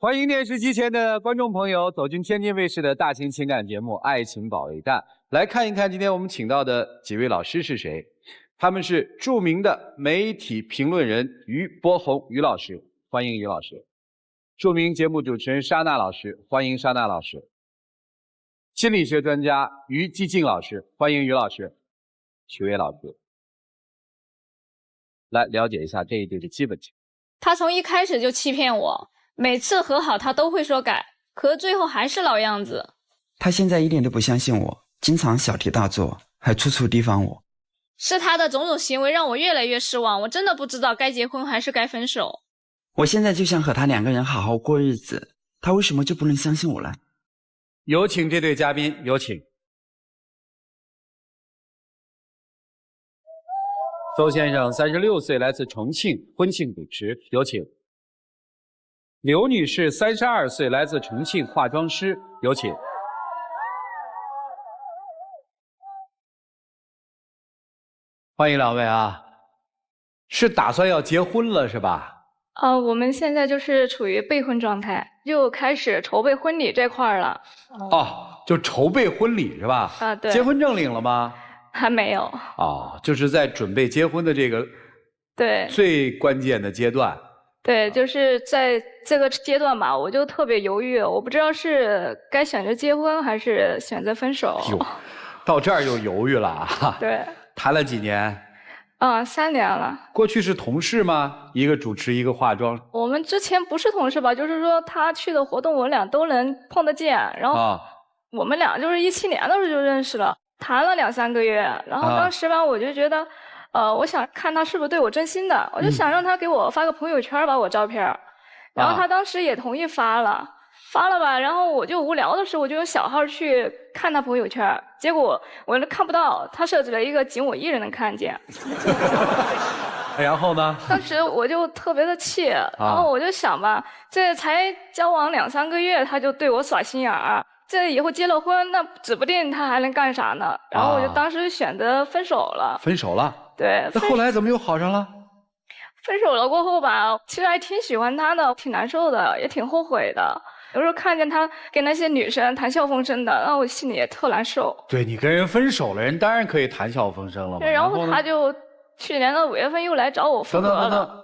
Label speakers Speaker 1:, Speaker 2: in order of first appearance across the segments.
Speaker 1: 欢迎电视机前的观众朋友走进天津卫视的大型情感节目《爱情保卫战》，来看一看今天我们请到的几位老师是谁。他们是著名的媒体评论人于博宏于老师，欢迎于老师；著名节目主持人莎娜老师，欢迎莎娜老师；心理学专家于继静老师，欢迎于老师；许巍老师。来了解一下这一对的基本情况。
Speaker 2: 他从一开始就欺骗我，每次和好他都会说改，可最后还是老样子。
Speaker 3: 他现在一点都不相信我，经常小题大做，还处处提防我。
Speaker 2: 是他的种种行为让我越来越失望，我真的不知道该结婚还是该分手。
Speaker 3: 我现在就想和他2个人好好过日子，他为什么就不能相信我呢？
Speaker 1: 有请这对嘉宾，有请。邹先生36岁，来自重庆，婚庆主持，有请。刘女士32岁，来自重庆，化妆师，有请。欢迎两位啊！是打算要结婚了是吧？
Speaker 2: 我们现在就是处于备婚状态，就开始筹备婚礼这块了。
Speaker 1: 哦，就筹备婚礼是吧？
Speaker 2: 啊，对。
Speaker 1: 结婚证领了吗？
Speaker 2: 还没有。
Speaker 1: 哦，就是在准备结婚的这个
Speaker 2: 对
Speaker 1: 最关键的阶段。
Speaker 2: 对，就是在这个阶段吧，我就特别犹豫，我不知道是该选择结婚还是选择分手。
Speaker 1: 哟，到这儿就犹豫了啊！
Speaker 2: 对。
Speaker 1: 谈了几年
Speaker 2: ？3年了。
Speaker 1: 过去是同事吗？一个主持，一个化妆。
Speaker 2: 我们之前不是同事吧，就是说他去的活动我俩都能碰得见，然后我们俩就是17年的时候就认识了，谈了2、3个月，然后当时吧我就觉得，我想看他是不是对我真心的，我就想让他给我发个朋友圈吧，我照片，然后他当时也同意发了吧，然后我就无聊的时候我就用小号去看他朋友圈，结果我看不到，他设置了一个仅我一人能看见。
Speaker 1: 然后呢？
Speaker 2: 当时我就特别的气，然后我就想吧，这才交往2、3个月，他就对我耍心眼儿，这以后结了婚，那指不定他还能干啥呢。然后我就当时选择分手了。
Speaker 1: 分手了？
Speaker 2: 对。
Speaker 1: 那后来怎么又好上了？
Speaker 2: 分手了过后吧，其实还挺喜欢他的，挺难受的，也挺后悔的。有时候看见他跟那些女生谈笑风生的，让我心里也特难受。
Speaker 1: 对，你跟人分手了，人当然可以谈笑风生了嘛。
Speaker 2: 然后他就去年的5月份又来找我复合了。
Speaker 1: 等，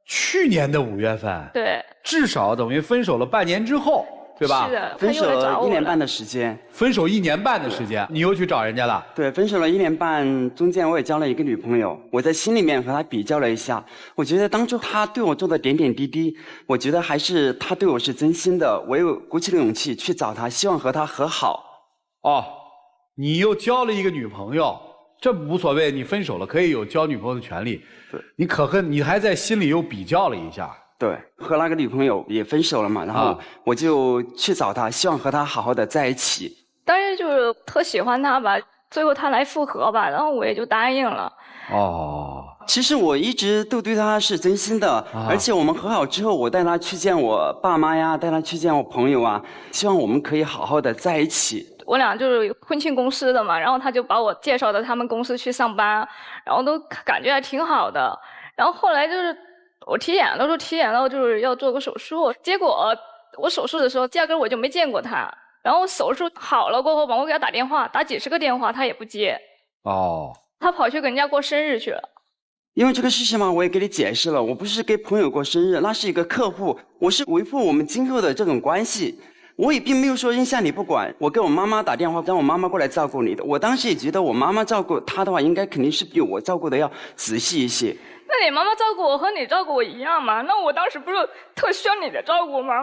Speaker 1: 去年的5月份？
Speaker 2: 对。
Speaker 1: 至少等于分手了半年之后，对吧？
Speaker 2: 是的，
Speaker 3: 分手了1年半的时间。
Speaker 1: 分手1年半的时间，你又去找人家了？
Speaker 3: 对，分手了1年半，中间我也交了一个女朋友。我在心里面和她比较了一下，我觉得当初她对我做的点点滴滴，我觉得还是她对我是真心的。我又鼓起了勇气去找她，希望和她和好。
Speaker 1: 哦，你又交了一个女朋友，这无所谓，你分手了可以有交女朋友的权利。
Speaker 3: 对，
Speaker 1: 你还在心里又比较了一下。
Speaker 3: 对，和那个女朋友也分手了嘛，然后我就去找她，希望和她好好的在一起。
Speaker 2: 当时就是特喜欢他吧，最后他来复合吧，然后我也就答应了。
Speaker 1: 哦，
Speaker 3: 其实我一直都对他是真心的，而且我们和好之后，我带他去见我爸妈呀，带他去见我朋友啊，希望我们可以好好的在一起。
Speaker 2: 我俩就是婚庆公司的嘛，然后他就把我介绍到他们公司去上班，然后都感觉还挺好的。然后后来就是我体检的时候体检到就是要做个手术，结果我手术的时候压根我就没见过他。然后手术好了过后吧，我给他打电话，打几10个电话他也不接。
Speaker 1: 哦，
Speaker 2: 他跑去跟人家过生日去了。
Speaker 3: 因为这个事情嘛，我也给你解释了，我不是给朋友过生日，那是一个客户，我是维护我们今后的这种关系。我也并没有说扔下你不管，我给我妈妈打电话，让我妈妈过来照顾你的。我当时也觉得我妈妈照顾她的话，应该肯定是比我照顾的要仔细一些。
Speaker 2: 那你妈妈照顾我和你照顾我一样吗？那我当时不是特需要你的照顾吗？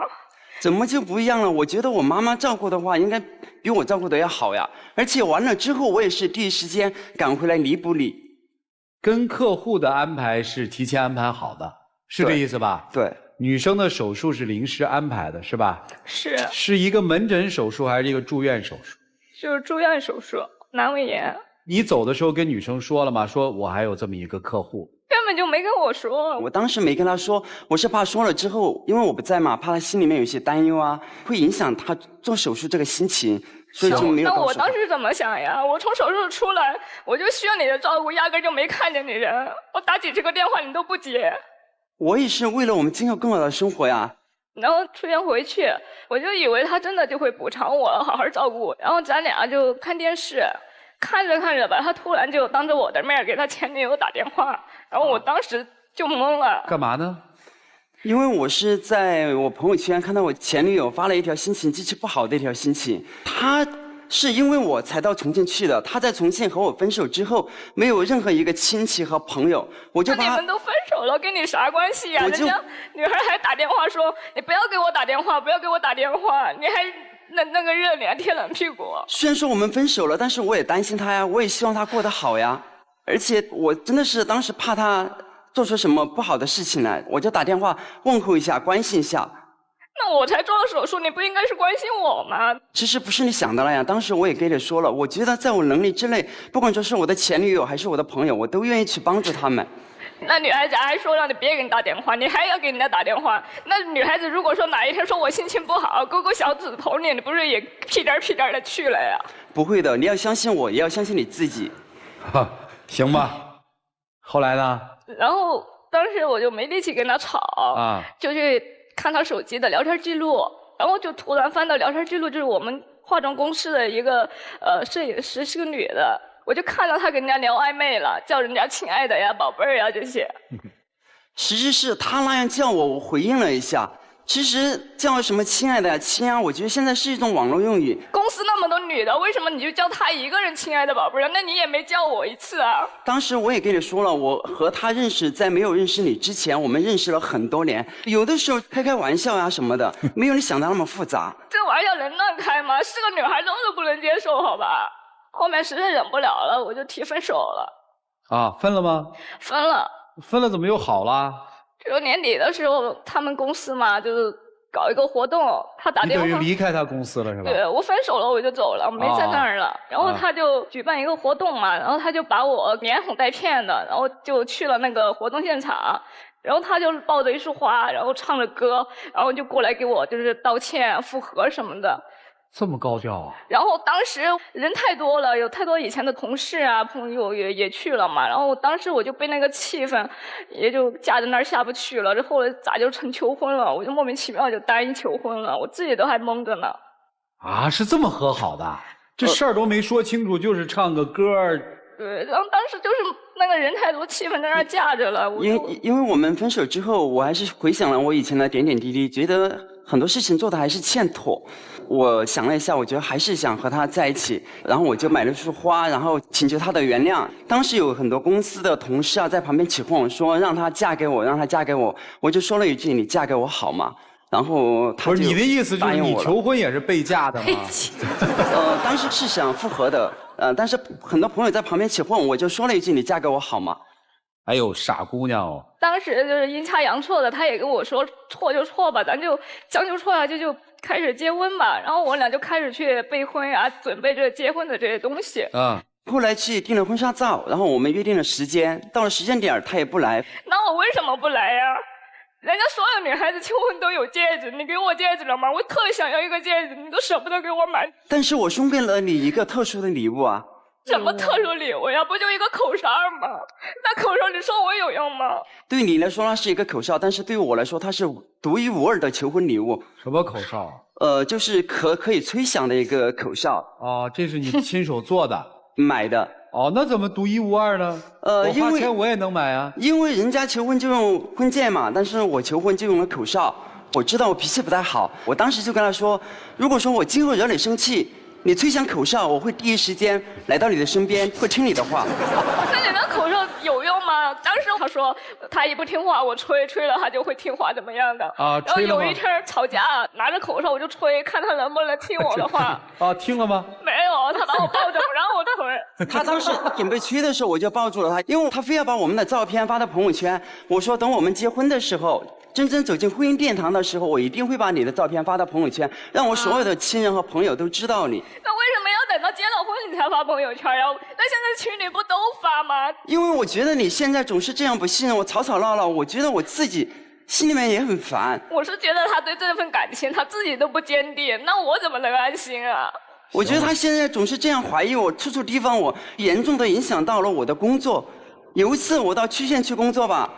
Speaker 3: 怎么就不一样了？我觉得我妈妈照顾的话，应该比我照顾的要好呀。而且完了之后，我也是第一时间赶回来弥补你。
Speaker 1: 跟客户的安排是提前安排好的，是这意思吧？
Speaker 3: 对。
Speaker 1: 女生的手术是临时安排的，是吧？
Speaker 2: 是。
Speaker 1: 是一个门诊手术还是一个住院手术？
Speaker 2: 就是住院手术，阑尾炎。
Speaker 1: 你走的时候跟女生说了吗？说我还有这么一个客户。
Speaker 2: 根本就没跟我说。
Speaker 3: 我当时没跟她说，我是怕说了之后，因为我不在嘛，怕她心里面有些担忧啊，会影响她做手术这个心情，所以就没有告诉她。
Speaker 2: 那我当时怎么想呀？我从手术出来，我就需要你的照顾，压根就没看见你人。我打几10个电话你都不接。
Speaker 3: 我也是为了我们今后更好的生活呀。
Speaker 2: 然后出院回去，我就以为他真的就会补偿我，好好照顾我。然后咱俩就看电视，看着看着吧，他突然就当着我的面给他前女友打电话，然后我当时就懵了。
Speaker 1: 干嘛呢？
Speaker 3: 因为我是在我朋友圈看到我前女友发了一条心情极其不好的一条心情，她是因为我才到重庆去的。她在重庆和我分手之后，没有任何一个亲戚和朋友，我就把
Speaker 2: 那你们都分手了，跟你啥关系呀？人家女孩还打电话说：“你不要给我打电话，不要给我打电话。”你还那个热脸贴冷屁股。
Speaker 3: 虽然说我们分手了，但是我也担心她呀，我也希望她过得好呀。而且我真的是当时怕她做出什么不好的事情来，我就打电话问候一下，关心一下。
Speaker 2: 那我才做了手术，你不应该是关心我吗？
Speaker 3: 其实不是你想的那样，当时我也跟你说了，我觉得在我能力之内，不管说是我的前女友还是我的朋友，我都愿意去帮助他们。
Speaker 2: 那女孩子还说让你别给你打电话，你还要给人家打电话。那女孩子如果说哪一天说我心情不好，勾勾小指头你不是也屁颠屁颠的去了呀？
Speaker 3: 不会的，你要相信我，也要相信你自己。
Speaker 1: 哈，行吧。后来呢？
Speaker 2: 然后当时我就没力气跟他吵啊，就去看他手机的聊天记录，然后就突然翻到聊天记录，就是我们化妆公司的一个摄影师，是个女的，我就看到她跟人家聊暧昧了，叫人家亲爱的呀、宝贝儿呀这些。
Speaker 3: 其实是她那样叫我，我回应了一下。其实叫什么亲爱的呀、亲啊，我觉得现在是一种网络用语。
Speaker 2: 公司那么多女的，为什么你就叫她一个人亲爱的宝贝儿？那你也没叫我一次啊。
Speaker 3: 当时我也跟你说了，我和她认识，在没有认识你之前，我们认识了很多年，有的时候开开玩笑呀、什么的，没有你想的那么复杂。
Speaker 2: 这玩笑能乱开吗？是个女孩子我都不能接受，好吧？后面实在忍不了了，我就提分手了。
Speaker 1: 啊，分了吗？
Speaker 2: 分了。
Speaker 1: 分了怎么又好了？
Speaker 2: 就年底的时候，他们公司嘛，就是搞一个活动，他打电话。
Speaker 1: 你等于离开他公司了是吧？
Speaker 2: 对，我分手了，我就走了，没在那儿了。然后他就举办一个活动嘛，然后他就把我连哄带骗的，然后就去了那个活动现场。然后他就抱着一束花，然后唱着歌，然后就过来给我就是道歉、复合什么的。
Speaker 1: 这么高调啊！
Speaker 2: 然后当时人太多了，有太多以前的同事啊、朋友也去了嘛。然后当时我就被那个气氛，也就架在那儿下不去了。这后来咋就成求婚了？我就莫名其妙就答应求婚了，我自己都还懵着呢。
Speaker 1: 啊，是这么和好的？这事儿都没说清楚，就是唱个歌儿。
Speaker 2: 对，然后当时就是那个人太多，气氛在那儿架着了。
Speaker 3: 因为我们分手之后，我还是回想了我以前的点点滴滴，觉得很多事情做的还是欠妥。我想了一下，我觉得还是想和他在一起，然后我就买了束花，然后请求他的原谅。当时有很多公司的同事啊在旁边起哄说让他嫁给我，让他嫁给我，我就说了一句：“你嫁给我好吗？”然后他就
Speaker 1: 不是你的意思就是你求婚也是被嫁的吗？
Speaker 3: 当时是想复合的，但是很多朋友在旁边起哄，我就说了一句：“你嫁给我好吗？”
Speaker 1: 哎呦，傻姑娘哦！
Speaker 2: 当时就是阴差阳错的，他也跟我说错就错吧，咱就将就错下去，就开始结婚吧。然后我俩就开始去备婚啊，准备这结婚的这些东西。
Speaker 3: 后来去订了婚纱照，然后我们约定了时间，到了时间点他也不来。
Speaker 2: 那我为什么不来呀？人家所有女孩子求婚都有戒指，你给我戒指了吗？我特想要一个戒指，你都舍不得给我买。
Speaker 3: 但是我送给了你一个特殊的礼物啊。
Speaker 2: 什么特殊礼物呀？不就一个口哨吗？那口哨你说我有用吗？
Speaker 3: 对你来说那是一个口哨，但是对于我来说它是独一无二的求婚礼物。
Speaker 1: 什么口哨？
Speaker 3: 就是可以吹响的一个口哨。
Speaker 1: 哦，这是你亲手做的？
Speaker 3: 买的。
Speaker 1: 哦，那怎么独一无二呢？我花钱我也能买啊。
Speaker 3: 因为人家求婚就用婚戒嘛，但是我求婚就用了口哨。我知道我脾气不太好，我当时就跟他说，如果说我今后惹你生气，你吹响口哨，我会第一时间来到你的身边，会听你的话。
Speaker 2: 那你那口哨有用吗？当时他说他一不听话，我吹了他就会听话，怎么样的？
Speaker 1: 啊，
Speaker 2: 然后有一天吵架，拿着口哨我就吹，看他能不能听我的话。
Speaker 1: 啊，听了吗？
Speaker 2: 没有，他把我抱着不让我吹。
Speaker 3: 他当时准备吹的时候，我就抱住了他，因为他非要把我们的照片发到朋友圈。我说等我们结婚的时候，真正走进婚姻殿堂的时候，我一定会把你的照片发到朋友圈，让我所有的亲人和朋友都知道你。
Speaker 2: 那为什么要等到结了婚你才发朋友圈呀？那现在群里不都发吗？
Speaker 3: 因为我觉得你现在总是这样不信任我，吵吵闹闹，我觉得我自己心里面也很烦。
Speaker 2: 我是觉得他对这份感情他自己都不坚定，那我怎么能安心啊？
Speaker 3: 我觉得他现在总是这样怀疑我，处处提防我，严重的影响到了我的工作。有一次我到区县去工作吧，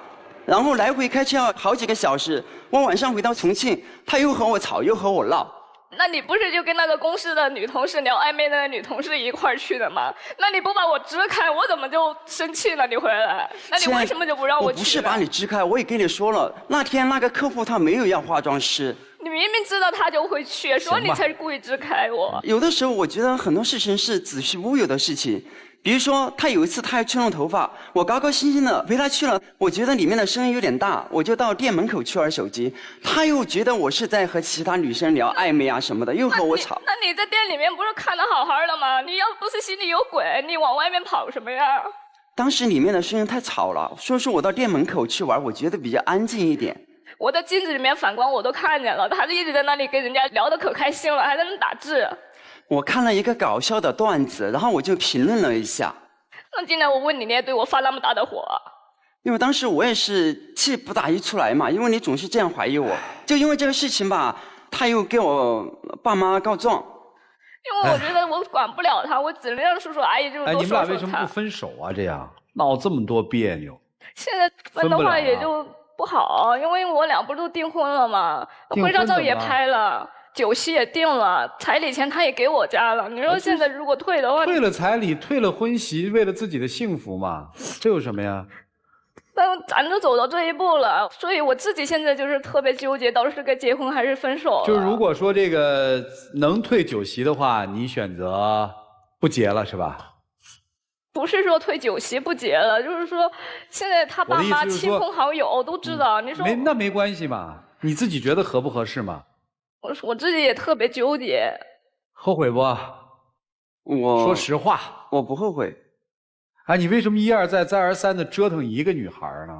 Speaker 3: 然后来回开车要好几个小时。我晚上回到重庆，他又和我吵，又和我闹。
Speaker 2: 那你不是就跟那个公司的女同事聊暧昧的女同事一块儿去的吗？那你不把我支开，我怎么就生气了？你回来，那你为什么就不让我去？
Speaker 3: 我不是把你支开，我也跟你说了，那天那个客户他没有要化妆师。
Speaker 2: 你明明知道他就会去，说你才故意支开我。
Speaker 3: 有的时候我觉得很多事情是子虚乌有的事情。比如说，他有一次他要去弄头发，我高高兴兴的陪他去了，我觉得里面的声音有点大，我就到店门口去玩手机。他又觉得我是在和其他女生聊暧昧啊什么的，又和我吵。
Speaker 2: 那你在店里面不是看得好好的吗？你要不是心里有鬼，你往外面跑什么呀？
Speaker 3: 当时里面的声音太吵了，所以说我到店门口去玩，我觉得比较安静一点。
Speaker 2: 我在镜子里面反光我都看见了，他就一直在那里跟人家聊得可开心了，还在那打字。
Speaker 3: 我看了一个搞笑的段子，然后我就评论了一下。
Speaker 2: 那今天我问你，你也对我发那么大的火？
Speaker 3: 因为当时我也是气不打一处来嘛，因为你总是这样怀疑我。就因为这个事情吧，他又给我爸妈告状。
Speaker 2: 因为我觉得我管不了他，我只能让叔叔阿姨就是多说说他。
Speaker 1: 你们俩为什么不分手啊？这样闹这么多别扭。
Speaker 2: 现在分的话也就不好，因为我俩不是都订婚了吗？婚纱照也拍了。酒席也定了，彩礼钱他也给我家了。你说现在如果退的话，
Speaker 1: 退了彩礼，退了婚席，为了自己的幸福嘛，这有什么呀？
Speaker 2: 但咱都走到这一步了，所以我自己现在就是特别纠结，到底是该结婚还是分手。
Speaker 1: 就是如果说这个能退酒席的话，你选择不结了是吧？
Speaker 2: 不是说退酒席不结了，就是说现在他爸妈、亲朋好友都知道。你说
Speaker 1: 那没关系嘛？你自己觉得合不合适嘛？
Speaker 2: 我自己也特别纠结，
Speaker 1: 后悔不？
Speaker 3: 我
Speaker 1: 说实话，
Speaker 3: 我不后悔。
Speaker 1: 啊，你为什么一而再再而三的折腾一个女孩呢？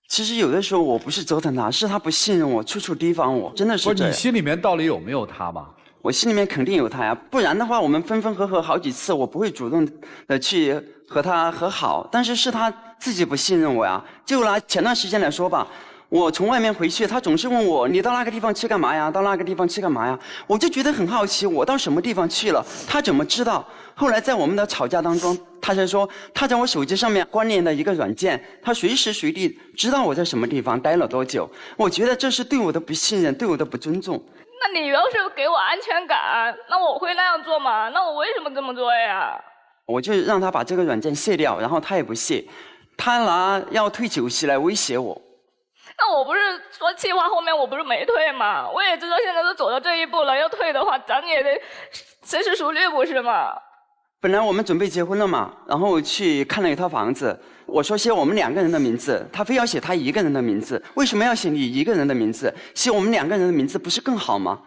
Speaker 3: 其实有的时候我不是折腾她，是她不信任我，处处提防我，真的是这样。
Speaker 1: 不是你心里面到底有没有她吗？
Speaker 3: 我心里面肯定有她呀，不然的话我们分分合合好几次，我不会主动的去和她和好。但是是她自己不信任我呀。就拿前段时间来说吧。我从外面回去，他总是问我：“你到那个地方去干嘛呀？到那个地方去干嘛呀？”我就觉得很好奇，我到什么地方去了，他怎么知道？后来在我们的吵架当中，他才说他在我手机上面关联了一个软件，他随时随地知道我在什么地方待了多久。我觉得这是对我的不信任，对我的不尊重。
Speaker 2: 那你要是给我安全感，那我会那样做吗？那我为什么这么做呀？
Speaker 3: 我就让他把这个软件卸掉，然后他也不卸，他拿要退酒席来威胁我。
Speaker 2: 那我不是说计划后面我不是没退吗？我也知道现在都走到这一步了，要退的话咱也得深思熟虑不是吗？
Speaker 3: 本来我们准备结婚了嘛，然后去看了一套房子，我说写我们2个人的名字，他非要写他1个人的名字，为什么要写你1个人的名字？写我们2个人的名字不是更好吗？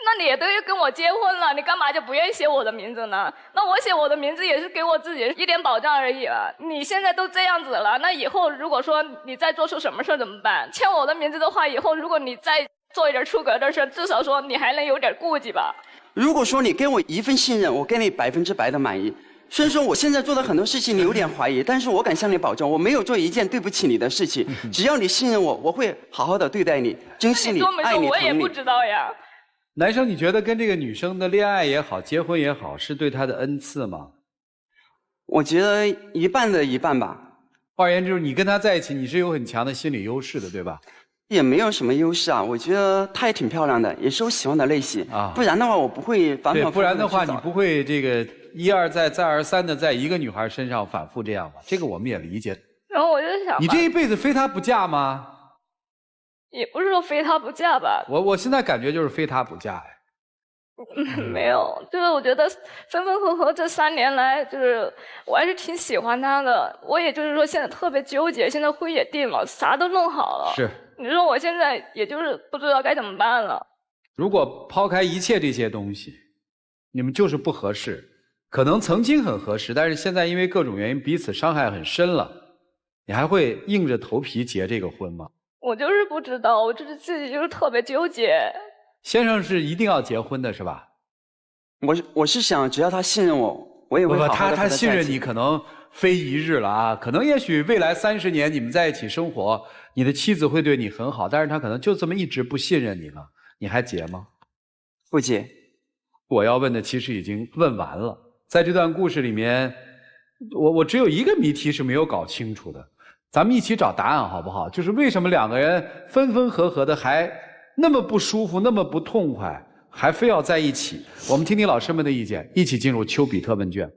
Speaker 2: 那你也都跟我结婚了，你干嘛就不愿意写我的名字呢？那我写我的名字也是给我自己一点保障而已了。你现在都这样子了，那以后如果说你再做出什么事怎么办？签我的名字的话，以后如果你再做一点出格的事，至少说你还能有点顾忌吧。
Speaker 3: 如果说你给我1份信任，我给你100%的满意。虽然说我现在做的很多事情你有点怀疑，但是我敢向你保证，我没有做一件对不起你的事情。只要你信任我，我会好好的对待你，珍惜你，爱你，
Speaker 2: 我也不知道呀。
Speaker 1: 男生，你觉得跟这个女生的恋爱也好，结婚也好，是对她的恩赐吗？
Speaker 3: 我觉得一半的一半吧。
Speaker 1: 换而言之，你跟她在一起，你是有很强的心理优势的，对吧？
Speaker 3: 也没有什么优势啊，我觉得她也挺漂亮的，也是我喜欢的类型啊。不然的话，我不会反反复复。
Speaker 1: 不然的话，你不会这个一而再再而三的在一个女孩身上反复这样吧？这个我们也理解。
Speaker 2: 然后我就想，
Speaker 1: 你这一辈子非她不嫁吗？
Speaker 2: 也不是说非他不嫁吧，
Speaker 1: 我现在感觉就是非他不嫁呀。
Speaker 2: 没有，就是我觉得分分合合这3年来，就是我还是挺喜欢他的。我也就是说现在特别纠结，现在婚也定了，啥都弄好了。
Speaker 1: 是。
Speaker 2: 你说我现在也就是不知道该怎么办了。
Speaker 1: 如果抛开一切这些东西，你们就是不合适，可能曾经很合适，但是现在因为各种原因彼此伤害很深了，你还会硬着头皮结这个婚吗？
Speaker 2: 我就是不知道，我就是自己就是特别纠结。
Speaker 1: 先生是一定要结婚的是吧？
Speaker 3: 我是想只要他信任我，我也会好好的。
Speaker 1: 他信任你可能非一日了啊，可能也许未来30年你们在一起生活，你的妻子会对你很好，但是他可能就这么一直不信任你了，你还结吗？
Speaker 3: 不结。
Speaker 1: 我要问的其实已经问完了，在这段故事里面，我只有一个谜题是没有搞清楚的。咱们一起找答案好不好？就是为什么两个人分分合合的还那么不舒服，那么不痛快，还非要在一起？我们听听老师们的意见，一起进入丘比特问卷。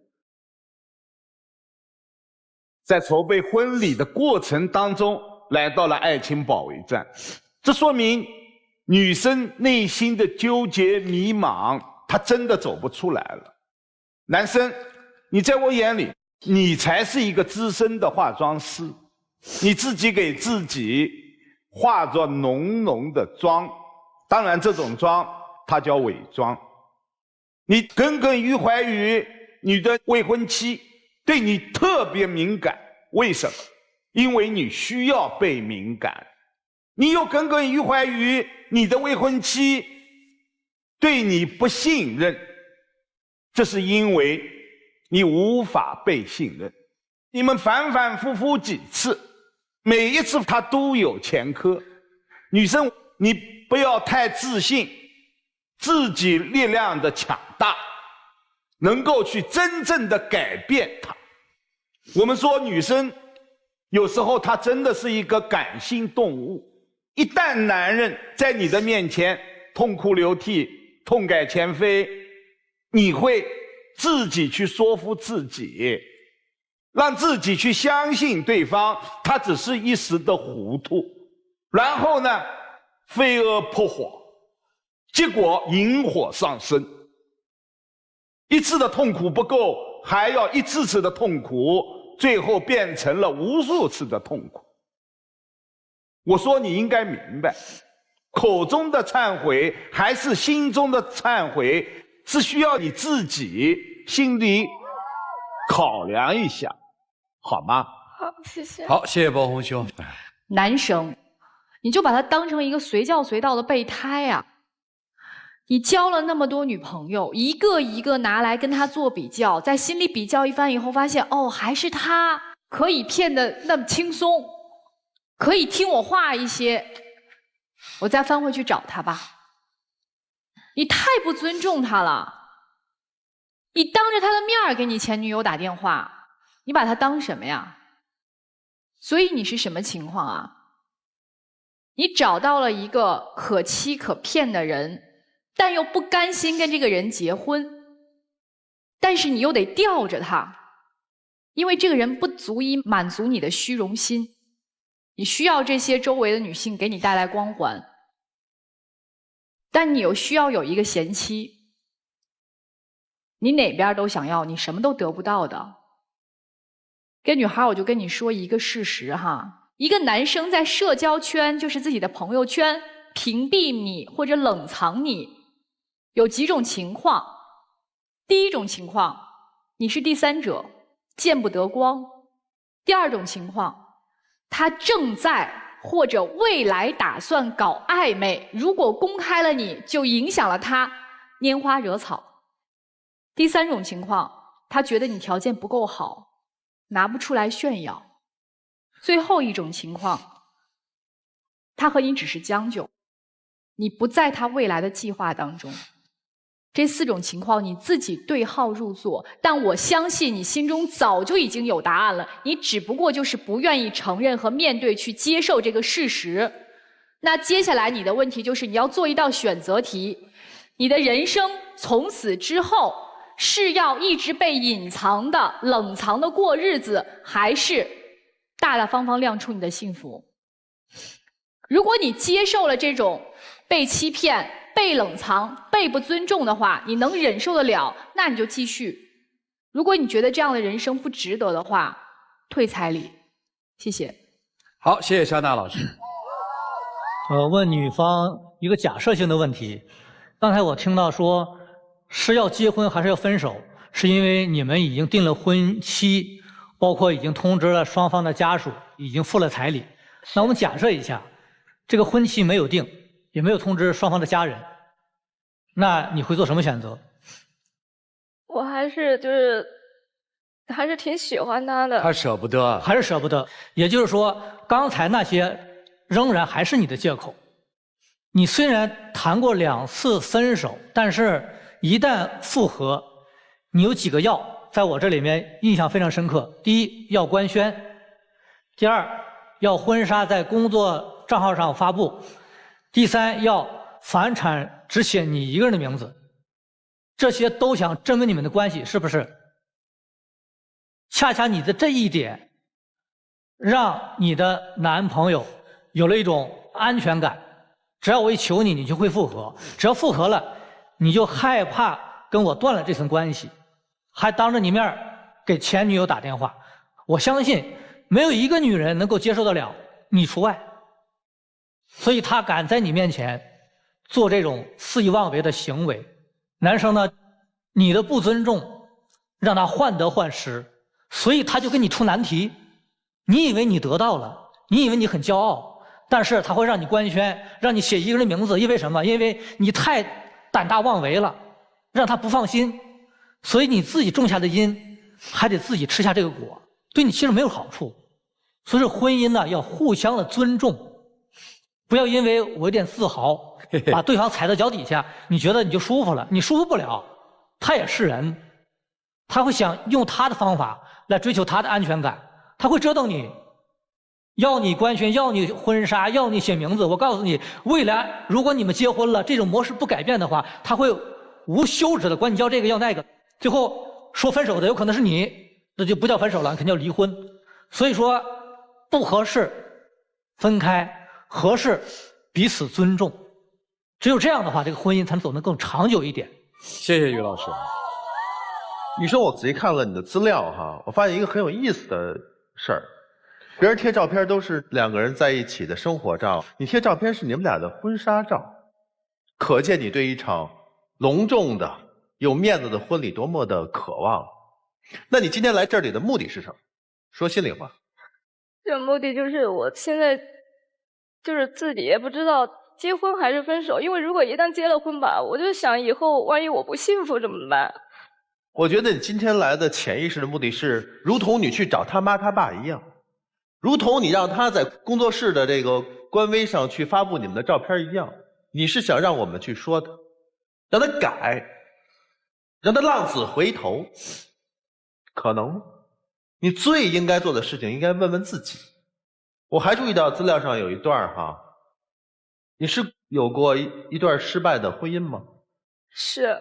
Speaker 4: 在筹备婚礼的过程当中，来到了爱情保卫战，这说明女生内心的纠结迷茫，她真的走不出来了。男生，你在我眼里，你才是一个资深的化妆师，你自己给自己化着浓浓的妆，当然这种妆它叫伪装。你耿耿于怀于你的未婚妻对你特别敏感，为什么？因为你需要被敏感。你又耿耿于怀于你的未婚妻对你不信任，这是因为你无法被信任。你们反反复复几次，每一次他都有前科。女生，你不要太自信，自己力量的强大，能够去真正的改变他。我们说女生有时候她真的是一个感性动物，一旦男人在你的面前痛哭流涕、痛改前非，你会自己去说服自己，让自己去相信对方，他只是一时的糊涂，然后呢，飞蛾扑火，结果引火上身。一次的痛苦不够，还要一次次的痛苦，最后变成了无数次的痛苦。我说你应该明白，口中的忏悔还是心中的忏悔，是需要你自己心里考量一下，好吗？
Speaker 2: 好，谢谢。
Speaker 1: 好，谢谢包红兄。
Speaker 5: 男生，你就把他当成一个随叫随到的备胎啊！你交了那么多女朋友，一个一个拿来跟他做比较，在心里比较一番以后，发现哦，还是他可以骗得那么轻松，可以听我话一些，我再翻回去找他吧。你太不尊重他了，你当着他的面儿给你前女友打电话，你把他当什么呀？所以你是什么情况啊？你找到了一个可欺可骗的人，但又不甘心跟这个人结婚，但是你又得吊着他，因为这个人不足以满足你的虚荣心，你需要这些周围的女性给你带来光环，但你又需要有一个贤妻，你哪边都想要，你什么都得不到的。跟女孩我就跟你说一个事实哈，一个男生在社交圈，就是自己的朋友圈，屏蔽你或者冷藏你，有几种情况。第一种情况，你是第三者，见不得光。第二种情况，他正在或者未来打算搞暧昧，如果公开了你，就影响了他拈花惹草。第三种情况，他觉得你条件不够好，拿不出来炫耀。最后一种情况，他和你只是将就，你不在他未来的计划当中。这四种情况你自己对号入座，但我相信你心中早就已经有答案了，你只不过就是不愿意承认和面对去接受这个事实。那接下来你的问题就是你要做一道选择题，你的人生从此之后是要一直被隐藏的、冷藏的过日子，还是大大方方亮出你的幸福？如果你接受了这种被欺骗、被冷藏、被不尊重的话，你能忍受得了，那你就继续。如果你觉得这样的人生不值得的话，退彩礼。谢谢。
Speaker 1: 好，谢谢肖娜老师。
Speaker 6: 问女方一个假设性的问题。刚才我听到说是要结婚还是要分手，是因为你们已经定了婚期，包括已经通知了双方的家属，已经付了彩礼。那我们假设一下，这个婚期没有定，也没有通知双方的家人，那你会做什么选择？
Speaker 2: 我还是挺喜欢他的。
Speaker 1: 他舍不得，
Speaker 6: 还是舍不得。也就是说，刚才那些仍然还是你的借口。你虽然谈过2次分手，但是一旦复合，你有几个要，在我这里面印象非常深刻。第一，要官宣；第二，要婚纱在工作账号上发布；第三，要房产只写你一个人的名字。这些都想证明你们的关系，是不是？恰恰你的这一点，让你的男朋友有了一种安全感。只要我一求你，你就会复合；只要复合了，你就害怕跟我断了这层关系，还当着你面给前女友打电话。我相信没有一个女人能够接受得了，你除外。所以他敢在你面前做这种肆意妄为的行为。男生呢，你的不尊重让他患得患失，所以他就给你出难题。你以为你得到了，你以为你很骄傲，但是他会让你官宣，让你写一个人的名字。因为什么？因为你太胆大妄为了，让他不放心。所以你自己种下的因，还得自己吃下这个果，对你其实没有好处。所以说婚姻呢，要互相的尊重，不要因为我有点自豪，把对方踩到脚底下，你觉得你就舒服了，你舒服不了。他也是人，他会想用他的方法来追求他的安全感，他会折腾你，要你官宣，要你婚纱，要你写名字。我告诉你，未来如果你们结婚了，这种模式不改变的话，他会无休止的管你要这个要那个，最后说分手的有可能是你，这就不叫分手了，肯定叫离婚。所以说不合适分开，合适彼此尊重，只有这样的话，这个婚姻才能走得更长久一点。
Speaker 1: 谢谢于老师。
Speaker 7: 你说我仔细看了你的资料哈，我发现一个很有意思的事儿，别人贴照片都是两个人在一起的生活照，你贴照片是你们俩的婚纱照，可见你对一场隆重的、有面子的婚礼多么的渴望。那你今天来这里的目的是什么？说心里话。
Speaker 2: 这目的就是我现在就是自己也不知道结婚还是分手，因为如果一旦结了婚吧，我就想以后万一我不幸福怎么办？
Speaker 7: 我觉得你今天来的潜意识的目的是，如同你去找他妈他爸一样，如同你让他在工作室的这个官微上去发布你们的照片一样，你是想让我们去说他，让他改，让他浪子回头，可能吗？你最应该做的事情应该问问自己。我还注意到资料上有一段哈，你是有过一段失败的婚姻吗？
Speaker 2: 是，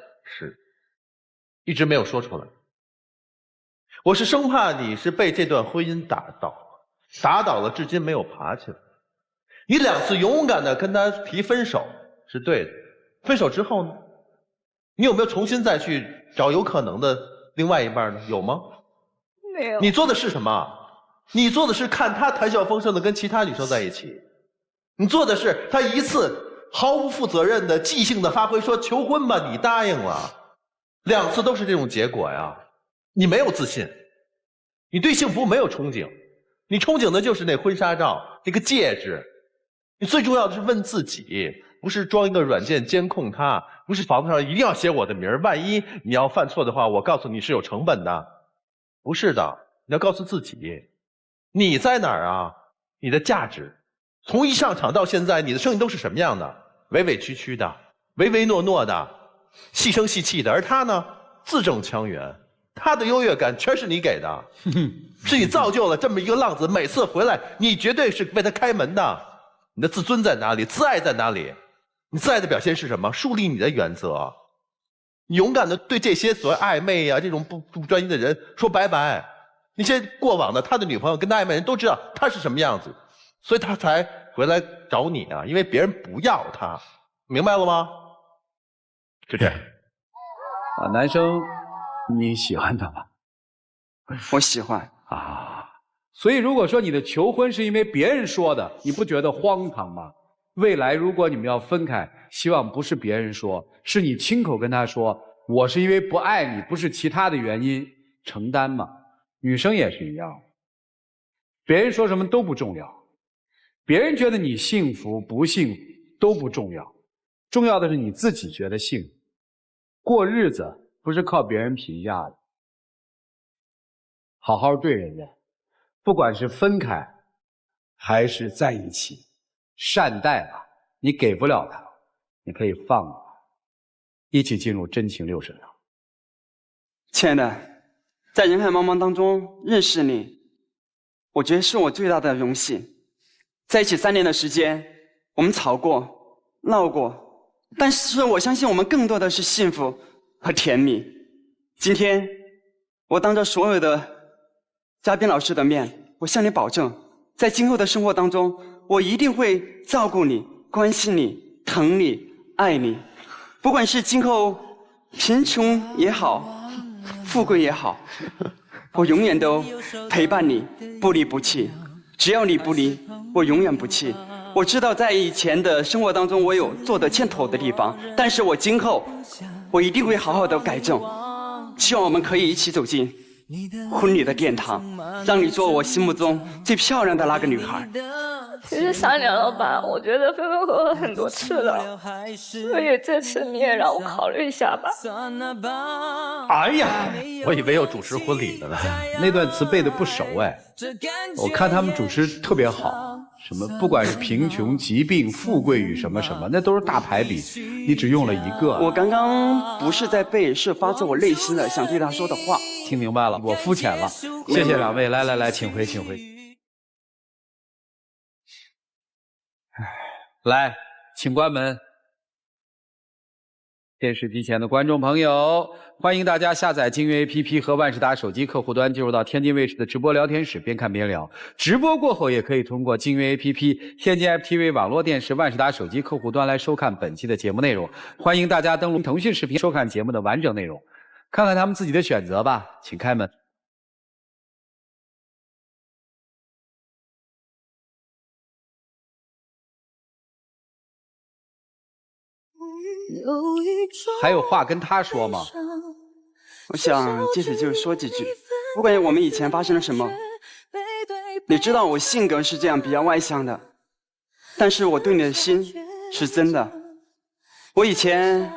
Speaker 7: 一直没有说出来。我是生怕你是被这段婚姻打倒了至今没有爬起来。你2次勇敢的跟他提分手是对的，分手之后呢，你有没有重新再去找有可能的另外一半呢？有吗？
Speaker 2: 没有。
Speaker 7: 你做的是什么？你做的是看他谈笑风生的跟其他女生在一起，你做的是他一次毫无负责任的即兴的发挥，说求婚吧，你答应了，2次都是这种结果呀。你没有自信，你对幸福没有憧憬，你憧憬的就是那婚纱照，那个戒指。你最重要的是问自己，不是装一个软件监控他，不是房子上一定要写我的名儿，万一你要犯错的话，我告诉你是有成本的。不是的，你要告诉自己，你在哪儿啊？你的价值。从一上场到现在，你的声音都是什么样的？委委屈屈的，唯唯诺诺的，细声细气的。而他呢，字正腔圆，他的优越感全是你给的，是你造就了这么一个浪子，每次回来你绝对是为他开门的。你的自尊在哪里？自爱在哪里？你自爱的表现是什么？树立你的原则，你勇敢的对这些所谓暧昧啊这种不专一的人说拜拜。那些过往的他的女朋友跟他暧昧人都知道他是什么样子，所以他才回来找你啊，因为别人不要他，明白了吗？就这样。
Speaker 1: 啊，男生，你喜欢他吗？
Speaker 3: 我喜欢
Speaker 1: 啊。所以如果说你的求婚是因为别人说的，你不觉得荒唐吗？未来如果你们要分开，希望不是别人说，是你亲口跟他说，我是因为不爱你，不是其他的原因，承担嘛。女生也是一样，别人说什么都不重要，别人觉得你幸福不幸福都不重要，重要的是你自己觉得幸福。过日子不是靠别人评价的，好好对人家，不管是分开还是在一起，善待他，你给不了他，你可以放过他，一起进入真情60秒。
Speaker 3: 亲爱的，在人海茫茫当中认识你，我觉得是我最大的荣幸。在一起3年的时间，我们吵过、闹过，但是我相信我们更多的是幸福和甜蜜。今天，我当着所有的嘉宾老师的面，我向你保证，在今后的生活当中，我一定会照顾你、关心你、疼你、爱你。不管是今后贫穷也好，富贵也好，我永远都陪伴你，不离不弃。只要你不离，我永远不弃。我知道在以前的生活当中，我有做得欠妥的地方，但是我今后，我一定会好好的改正。希望我们可以一起走进婚礼的殿堂，让你做我心目中最漂亮的那个女孩。
Speaker 2: 其实3年了吧，我觉得分分合合很多次了，所以这次你也让我考虑一下吧。
Speaker 7: 哎呀，我以为要主持婚礼的呢。
Speaker 1: 那段词背得不熟哎，我看他们主持特别好，什么不管是贫穷、疾病、富贵与什么什么，那都是大排比，你只用了一个。
Speaker 3: 我刚刚不是在背，是发自我内心的想对他说的话。
Speaker 1: 听明白了，我肤浅了，谢谢两位，来，请回。来，请关门。电视机前的观众朋友，欢迎大家下载金悦 APP 和万事达手机客户端，进入到天津卫视的直播聊天室，边看边聊。直播过后，也可以通过金悦 APP、天津 FTV 网络电视、万事达手机客户端来收看本期的节目内容。欢迎大家登录腾讯视频收看节目的完整内容，看看他们自己的选择吧。请开门。还有话跟他说吗？
Speaker 3: 我想借此就说几句，不管我们以前发生了什么，你知道我性格是这样比较外向的，但是我对你的心是真的。我以前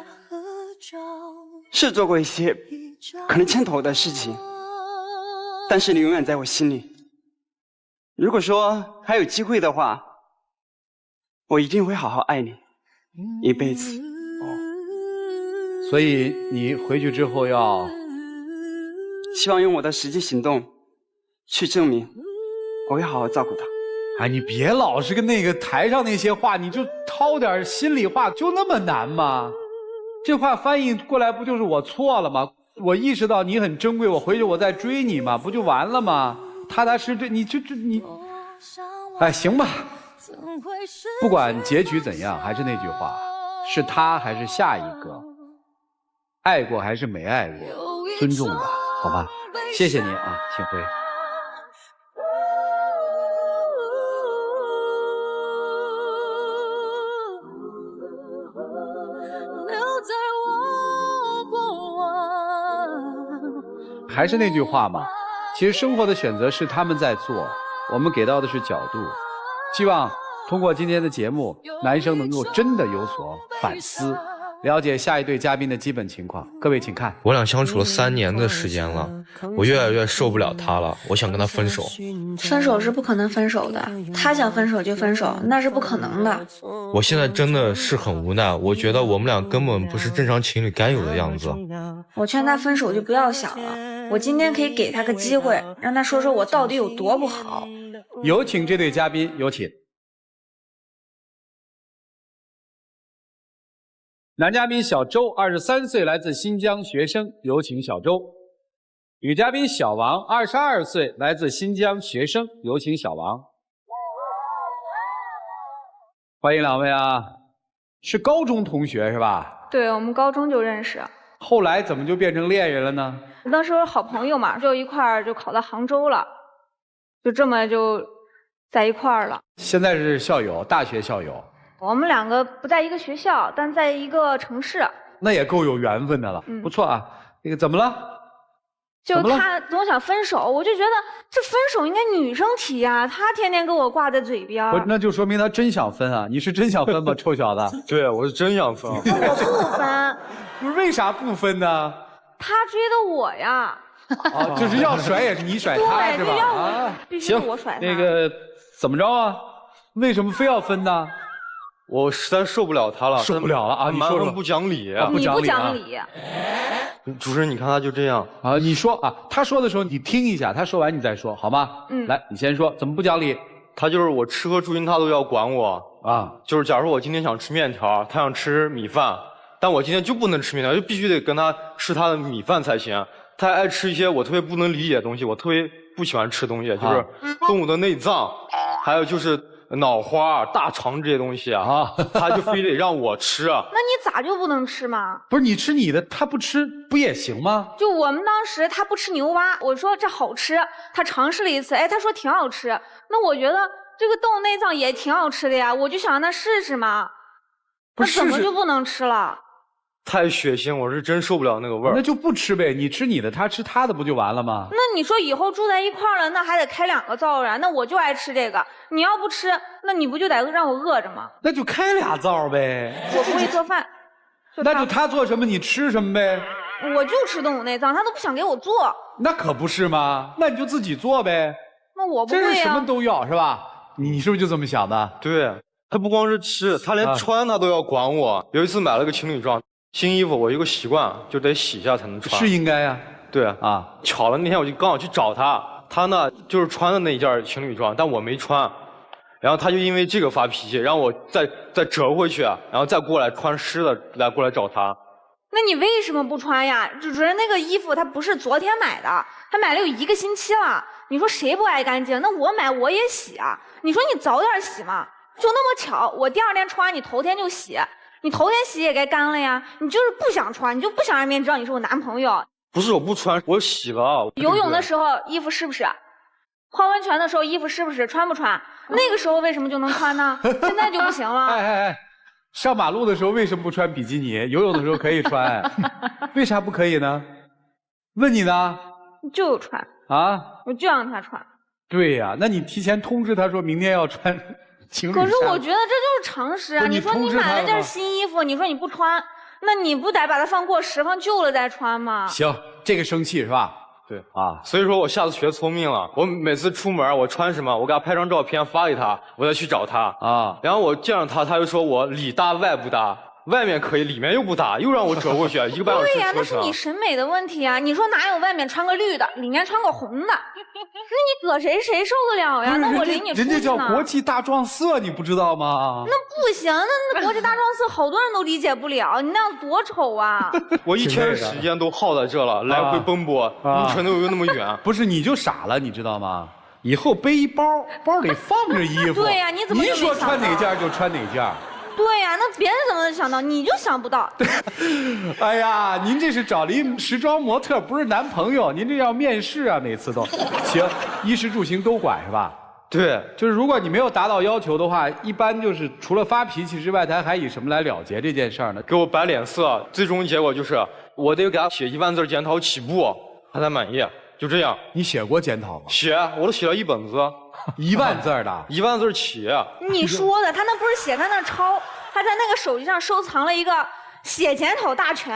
Speaker 3: 是做过一些可能欠妥的事情，但是你永远在我心里。如果说还有机会的话，我一定会好好爱你一辈子。
Speaker 1: 所以你回去之后要
Speaker 3: 希望用我的实际行动去证明我会好好照顾他。
Speaker 1: 哎，你别老是跟那个台上那些话，你就掏点心里话，就那么难吗？这话翻译过来不就是我错了吗？我意识到你很珍贵，我回去我再追你嘛，不就完了吗？踏踏实实，你，哎，行吧，不管结局怎样，还是那句话，是他还是下一个，爱过还是没爱过，尊重吧，好吧？谢谢您啊，请回。还是那句话嘛，其实生活的选择是他们在做，我们给到的是角度。希望通过今天的节目，男生能够真的有所反思，了解下一对嘉宾的基本情况。各位请看，
Speaker 8: 我俩相处了3年的时间了，我越来越受不了他了，我想跟他分手。
Speaker 9: 分手是不可能分手的，他想分手就分手，那是不可能的。
Speaker 8: 我现在真的是很无奈，我觉得我们俩根本不是正常情侣该有的样子。
Speaker 9: 我劝他分手就不要想了，我今天可以给他个机会，让他说说我到底有多不好。
Speaker 1: 有请这对嘉宾，有请。男嘉宾小周，23岁，来自新疆学生，有请小周。女嘉宾小王，22岁，来自新疆学生，有请小王。欢迎两位啊，是高中同学是吧？
Speaker 2: 对，我们高中就认识。
Speaker 1: 后来怎么就变成恋人了呢？
Speaker 2: 当时好朋友嘛，就一块儿就考到杭州了，就这么就在一块儿了。
Speaker 1: 现在是校友，大学校友。
Speaker 2: 我们两个不在一个学校，但在一个城市。
Speaker 1: 那也够有缘分的了，不错啊。那个怎么了？
Speaker 2: 就他总想分手，我就觉得这分手应该女生提呀，他天天跟我挂在嘴边。
Speaker 1: 那就说明他真想分啊！你是真想分吗，臭小子？
Speaker 8: 对，我是真想分。
Speaker 2: 我不分。
Speaker 1: 不是为啥不分呢？
Speaker 2: 他追的我呀。
Speaker 1: 哦，就是要甩也是你甩他是吧？啊，
Speaker 2: 必须我甩他。
Speaker 1: 那个怎么着啊？为什么非要分呢？
Speaker 8: 我实在受不了他了，
Speaker 1: 受不了了啊！你说说，
Speaker 8: 不讲理，
Speaker 2: 你不讲理。
Speaker 8: 主持人，你看他就这样
Speaker 1: 啊。你说啊，他说的时候你听一下，他说完你再说，好吗？来，你先说，怎么不讲理？
Speaker 8: 他就是我吃喝住行他都要管我啊。就是假如我今天想吃面条，他想吃米饭，但我今天就不能吃面条，就必须得跟他吃他的米饭才行。他还爱吃一些我特别不能理解的东西，我特别不喜欢吃东西，就是动物的内脏，还有就是脑花、大肠这些东西啊，他就非得让我吃啊。
Speaker 9: 那你咋就不能吃吗？
Speaker 1: 不是你吃你的，他不吃不也行吗？
Speaker 9: 就我们当时他不吃牛蛙，我说这好吃，他尝试了一次，哎，他说挺好吃。那我觉得这个动物内脏也挺好吃的呀，我就想让他试试嘛。
Speaker 1: 不
Speaker 9: 是，那怎么就不能吃了？
Speaker 8: 太血腥，我是真受不了那个味儿。
Speaker 1: 那就不吃呗，你吃你的，他吃他的，不就完了吗？
Speaker 9: 那你说以后住在一块儿了，那还得开2个灶啊？那我就爱吃这个，你要不吃，那你不就得让我饿着吗？
Speaker 1: 那就开2灶呗。
Speaker 9: 我不会做饭，
Speaker 1: 那就他做什么你吃什么呗。
Speaker 9: 我就吃动物内脏，他都不想给我做。
Speaker 1: 那可不是吗？那你就自己做呗。
Speaker 9: 那我不会啊。
Speaker 1: 真是什么都要是吧？你是不是就这么想的？
Speaker 8: 对，他不光是吃，他连穿他都要管我。有一次买了个情侣装。新衣服我有个习惯，就得洗一下才能穿。
Speaker 1: 是应该呀。
Speaker 8: 对啊，巧了那天我就刚好去找他，他呢就是穿的那件情侣装，但我没穿，然后他就因为这个发脾气，让我再折回去，然后再过来穿湿的来过来找他。
Speaker 9: 那你为什么不穿呀？主任那个衣服他不是昨天买的，他买了有1个星期了。你说谁不爱干净？那我买我也洗啊。你说你早点洗嘛，就那么巧，我第2天穿，你头天就洗。你头天洗也该干了呀，你就是不想穿，你就不想让别人知道你是我男朋友。
Speaker 8: 不是我不穿，我洗了。
Speaker 9: 游泳的时候衣服是不是？泡温泉的时候衣服是不是？穿不穿？那个时候为什么就能穿呢？现在就不行了。
Speaker 1: 哎，上马路的时候为什么不穿比基尼？游泳的时候可以穿，为啥不可以呢？问你呢？
Speaker 9: 你就有穿
Speaker 1: 啊？
Speaker 9: 我就让他穿。
Speaker 1: 对呀，那你提前通知他说明天要穿。
Speaker 9: 可是我觉得这就是常识啊！你说你买了件新衣服，你说你不穿，那你不得把它放过时，放旧了再穿吗？
Speaker 1: 行，这个生气是吧？
Speaker 8: 对啊，所以说我下次学聪明了，我每次出门我穿什么，我给他拍张照片发给他，我再去找他啊。然后我见着他，他就说我里搭外不搭，外面可以，里面又不搭，又让我折过去1个半小时车程。
Speaker 9: 对呀，那是你审美的问题啊！你说哪有外面穿个绿的，里面穿个红的？那你搁谁受得了呀？那我领你出去呢。
Speaker 1: 人家叫国际大撞色，你不知道吗？
Speaker 9: 那不行，那国际大撞色好多人都理解不了，你那样多丑啊！
Speaker 8: 我1天时间都耗在这了，来回奔波，路程都有那么远。
Speaker 1: 不是你就傻了，你知道吗？以后背一包，包里放着衣服。
Speaker 9: 对呀，你怎么
Speaker 1: 你说穿哪件就穿哪件。
Speaker 9: 对呀，那别人怎么想到，你就想不到。
Speaker 1: 哎呀，您这是找了一时装模特，不是男朋友，您这要面试啊，每次都。行，衣食住行都管是吧？
Speaker 8: 对，
Speaker 1: 就是如果你没有达到要求的话，一般就是除了发脾气之外，他还以什么来了结这件事儿呢？
Speaker 8: 给我摆脸色，最终结果就是我得给他写1万字检讨起步，他才满意。就这样。
Speaker 1: 你写过检讨吗？
Speaker 8: 写，我都写了1本子
Speaker 1: ，1万字的
Speaker 8: ，1万字起。
Speaker 9: 你说的，他那不是写，他那抄，他在那个手机上收藏了一个写检讨大全。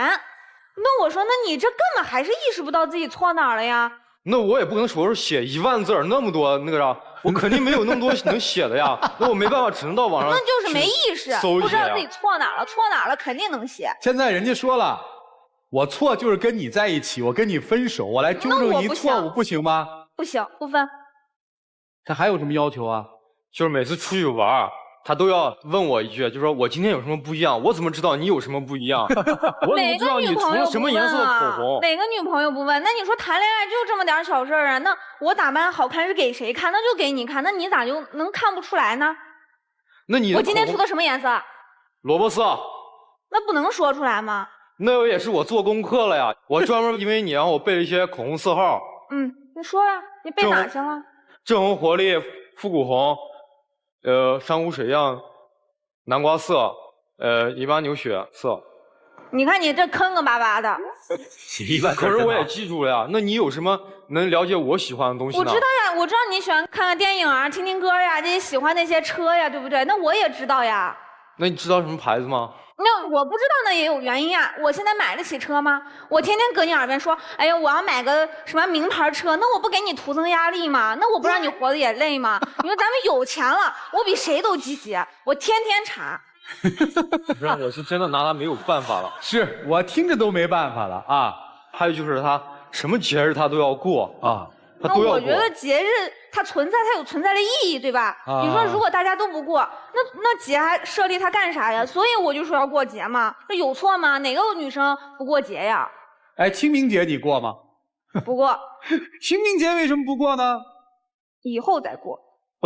Speaker 9: 那我说，那你这根本还是意识不到自己错哪儿了呀？
Speaker 8: 那我也不能说是写1万字那么多那个啥，我肯定没有那么多能写的呀。那我没办法，只能到网上。
Speaker 9: 那就是没意识，不知道自己错哪儿了，错哪儿了肯定能写。
Speaker 1: 现在人家说了。我错就是跟你在一起，我跟你分手，我来纠正你错误，不行吗？
Speaker 9: 不行，不分。
Speaker 1: 他还有什么要求啊？
Speaker 8: 就是每次出去玩，他都要问我一句，就说我今天有什么不一样？我怎么知道你有什么不一样？我怎么知道你涂了什么颜色的口红？
Speaker 9: 哪个女朋友不问？那你说谈恋爱就这么点小事啊？那我打扮好看是给谁看？那就给你看，那你咋就能看不出来呢？
Speaker 8: 那你
Speaker 9: 我今天涂的什么颜色？
Speaker 8: 萝卜色。
Speaker 9: 那不能说出来吗？
Speaker 8: 那也是我做功课了呀，我专门因为你让我背了一些口红色号。
Speaker 9: 你说呀，你背哪去了？
Speaker 8: 正红、活力、复古红，珊瑚水样、南瓜色，黎巴牛血色。
Speaker 9: 你看你这坑坑巴巴的。
Speaker 8: 可是我也记住了呀。那你有什么能了解我喜欢的东西呢？
Speaker 9: 我知道呀，我知道你喜欢看看电影啊，听听歌呀，这些喜欢那些车呀，对不对？那我也知道呀。
Speaker 8: 那你知道什么牌子吗？
Speaker 9: 那我不知道，那也有原因呀。我现在买得起车吗？我天天搁你耳边说，哎呀，我要买个什么名牌车，那我不给你徒增压力吗？那我不让你活得也累吗？你说咱们有钱了，我比谁都积极，我天天查。
Speaker 8: 我是真的拿他没有办法了。
Speaker 1: 是我听着都没办法了啊！
Speaker 8: 还有就是他什么节日他都要过啊，他
Speaker 9: 那
Speaker 8: 都要过。
Speaker 9: 我觉得节日它存在，它有存在的意义，对吧？你说如果大家都不过，那节还设立它干啥呀？所以我就说要过节嘛，这有错吗？哪个女生不过节呀？
Speaker 1: 哎，清明节你过吗？
Speaker 9: 不过。
Speaker 1: 清明节为什么不过呢？
Speaker 9: 以后再过。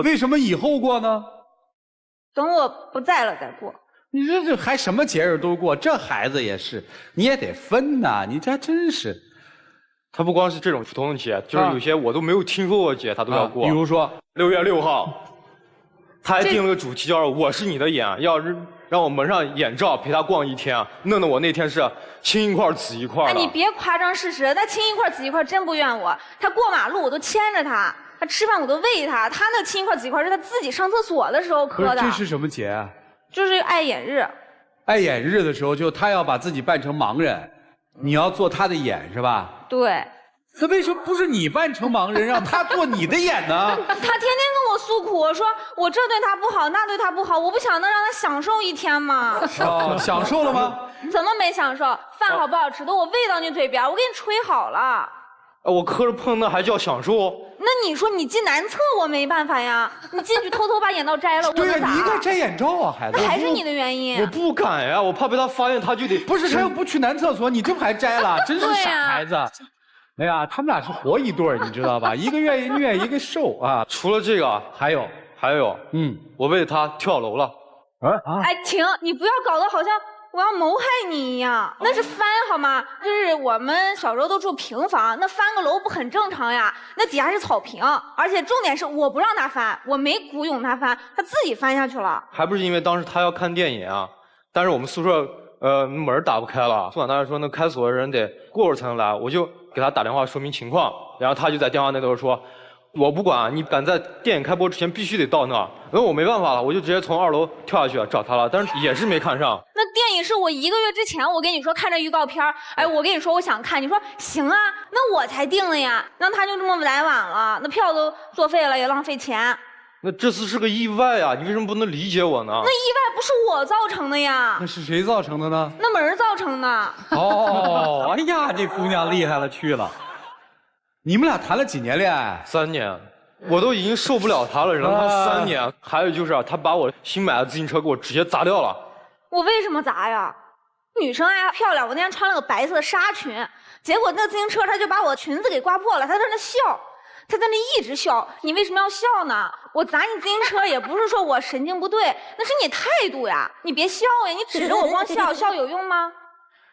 Speaker 1: 为什么以后过呢？
Speaker 9: 等我不在了再过。
Speaker 1: 你这还什么节日都过，这孩子也是，你也得分呐，你这真是。
Speaker 8: 他不光是这种普通的节，就是有些我都没有听说过节，他都要过。
Speaker 1: 比如说
Speaker 8: 6月6号，他还定了个主题叫"我是你的眼"，要是让我蒙上眼罩陪他逛一天，弄得我那天是青一块紫一块的。
Speaker 9: 哎，你别夸张事实，他青一块紫一块真不怨我，他过马路我都牵着他，他吃饭我都喂他，他那青一块紫一块是他自己上厕所的时候磕的。
Speaker 1: 这是什么节啊？
Speaker 9: 就是爱眼日。
Speaker 1: 爱眼日的时候，就他要把自己扮成盲人，你要做他的眼是吧？
Speaker 9: 对。
Speaker 1: 那为什么不是你扮成盲人，让他做你的眼呢？
Speaker 9: 他天天跟我诉苦，说我这对他不好，那对他不好，我不想能让他享受一天吗？
Speaker 1: 哦，享受了吗？
Speaker 9: 怎么没享受？饭好不好吃都我喂到你嘴边，我给你吹好了。
Speaker 8: 我磕着碰那还叫享受？
Speaker 9: 那你说你进男厕我没办法呀，你进去偷偷把眼罩摘了，我
Speaker 1: 对呀，
Speaker 9: 能咋？
Speaker 1: 你应该摘眼罩啊，孩子。
Speaker 9: 那还是你的原因。
Speaker 8: 我不敢呀，我怕被他发现，他就得
Speaker 1: 不是他又不去男厕所，你这不还摘了？真是傻孩子。哎呀，他们俩是活一对儿，你知道吧？一个愿意虐，一个受啊。
Speaker 8: 除了这个，还有，我为他跳楼了。
Speaker 9: 哎，停！你不要搞得好像我要谋害你一样，那是翻好吗？就是我们小时候都住平房，那翻个楼不很正常呀？那底下是草坪，而且重点是我不让他翻，我没鼓咏他翻，他自己翻下去了。
Speaker 8: 还不是因为当时他要看电影啊，但是我们宿舍门打不开了，宿管大爷说那开锁的人得过会儿才能来，我就给他打电话说明情况，然后他就在电话那头说，我不管，你赶在电影开播之前必须得到那儿。然后我没办法了，我就直接从2楼跳下去找他了，但是也是没看上。
Speaker 9: 那电影是我1个月之前我跟你说看着预告片，哎，我跟你说我想看，你说行啊，那我才定了呀，那他就这么来晚了，那票都作废了也浪费钱。
Speaker 8: 那这次是个意外啊，你为什么不能理解我呢？
Speaker 9: 那意外不是我造成的呀。
Speaker 1: 那是谁造成的呢？
Speaker 9: 那门造成的。
Speaker 1: 哦，哎呀，这姑娘厉害了去了。你们俩谈了几年恋爱
Speaker 8: ？3年，我都已经受不了他了，让他3年。还有就是他把我新买的自行车给我直接砸掉了。
Speaker 9: 我为什么砸呀？女生爱漂亮，我那天穿了个白色的纱裙，结果那自行车他就把我裙子给刮破了，他在那笑。他在那一直笑，你为什么要笑呢？我砸你自行车也不是说我神经不对，那是你态度呀！你别笑呀，你指着我光笑，笑有用吗？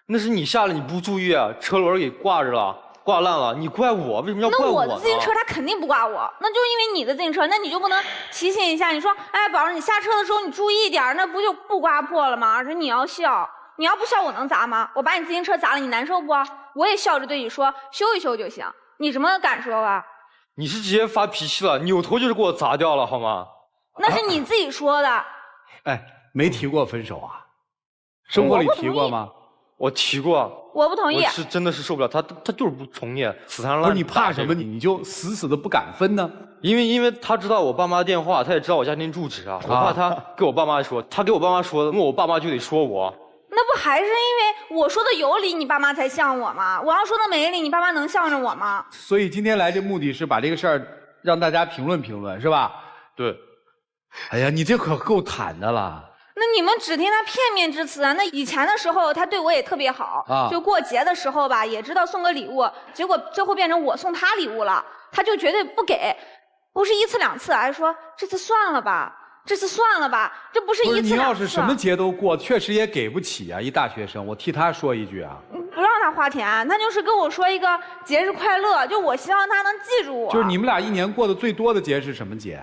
Speaker 8: 那是你下来你不注意，车轮给挂着了，挂烂了，你怪我？为什么要怪我呢？
Speaker 9: 那我的自行车他肯定不挂我，那就因为你的自行车，那你就不能提醒一下？你说，哎，宝儿，你下车的时候你注意一点，那不就不刮破了吗？而且你要笑，你要不笑我能砸吗？我把你自行车砸了，你难受不？我也笑着对你说，修一修就行。你什么感受啊？
Speaker 8: 你是直接发脾气了，扭头就是给我砸掉了，好吗？
Speaker 9: 那是你自己说的。
Speaker 1: 哎，没提过分手啊？生活里提过吗？
Speaker 8: 我提过。
Speaker 9: 我不同意。
Speaker 8: 我是真的是受不了，他就是不从意，死缠烂打。
Speaker 1: 不是你怕什么？你就死的不敢分呢？
Speaker 8: 因为他知道我爸妈电话，他也知道我家庭住址啊，我怕他给我爸妈说，他给我爸妈说的，那我爸妈就得说我。
Speaker 9: 那不还是因为我说的有理，你爸妈才向我吗？我要说的没理，你爸妈能向着我吗？
Speaker 1: 所以今天来这目的是把这个事儿让大家评论评论，是吧？
Speaker 8: 对。
Speaker 1: 哎呀，你这可够坦的了。
Speaker 9: 那你们只听他片面之词啊！那以前的时候，他对我也特别好啊，就过节的时候吧，也知道送个礼物，结果最后变成我送他礼物了，他就绝对不给，不是1次2次，还说这次算了吧。这次算了吧，这不是1次2次。
Speaker 1: 你要是什么节都过，确实也给不起啊！一大学生，我替他说一句啊，
Speaker 9: 不让他花钱，他就是跟我说一个节日快乐，就我希望他能记住我。
Speaker 1: 就是你们俩1年过的最多的节是什么节？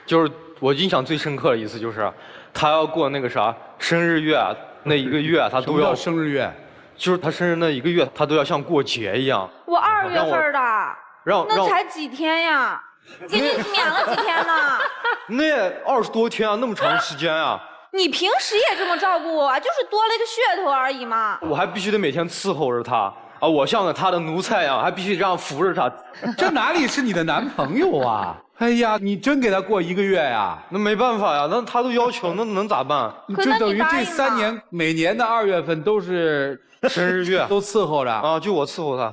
Speaker 8: 就是我印象最深刻的一次，就是他要过那个啥生日月，那1个月他都要
Speaker 1: 生日月，
Speaker 8: 就是他生日那1个月，他都要像过节一样。
Speaker 9: 我2月份的，那才几天呀？给你免了几天呢？
Speaker 8: 那20多天啊，那么长时间啊！
Speaker 9: 你平时也这么照顾我啊，就是多了一个噱头而已嘛。
Speaker 8: 我还必须得每天伺候着他啊，我像个他的奴才一样，还必须这样扶着他。
Speaker 1: 这哪里是你的男朋友啊？哎呀，你真给他过1个月呀？
Speaker 8: 那没办法呀，那他都要求，那能咋办？
Speaker 1: 就等于这3年每年的2月份都是
Speaker 8: 生日月，
Speaker 1: 都伺候着
Speaker 8: 啊，就我伺候他。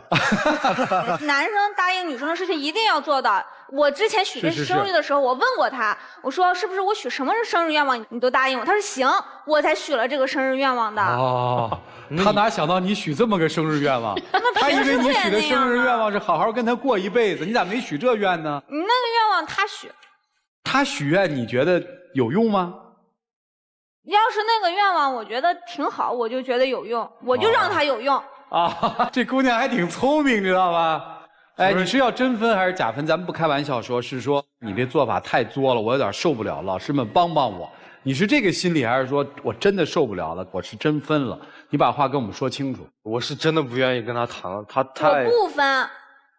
Speaker 9: 男生答应女生的事情一定要做到。我之前许这生日的时候，我问过他，我说是不是我许什么生日愿望你都答应我？他说行，我才许了这个生日愿望的。
Speaker 1: 哦，他哪想到你许这么个生日愿望？他以为你许的生日愿望是好好跟他过一辈子，你咋没许这愿呢？
Speaker 9: 你那个愿望他许，
Speaker 1: 他许愿你觉得有用吗？
Speaker 9: 要是那个愿望我觉得挺好，我就觉得有用，我就让他有用。
Speaker 1: 啊，这姑娘还挺聪明，知道吧？哎，你是要真分还是假分？咱们不开玩笑说，是说你这做法太作了，我有点受不了，老师们帮帮我。你是这个心理，还是说我真的受不了了，我是真分了？你把话跟我们说清楚。
Speaker 8: 我是真的不愿意跟他谈了，他太……
Speaker 9: 我不分。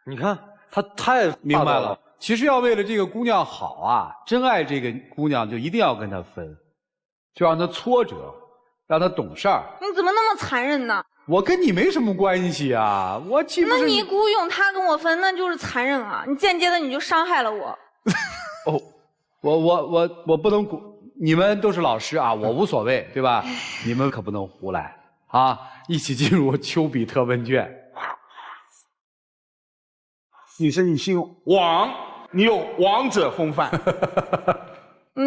Speaker 8: 你看他太
Speaker 1: 明白了。其实要为了这个姑娘好啊，真爱这个姑娘就一定要跟她分，就让她挫折，让她懂事儿。
Speaker 9: 你怎么那么残忍呢？
Speaker 1: 我跟你没什么关系啊，我岂不是……
Speaker 9: 那你雇佣他跟我分，那就是残忍啊！你间接的你就伤害了我。
Speaker 1: 哦，我不能鼓，你们都是老师啊，我无所谓，对吧？你们可不能胡来啊！一起进入丘比特问卷。
Speaker 4: 女生你姓王，你有王者风范。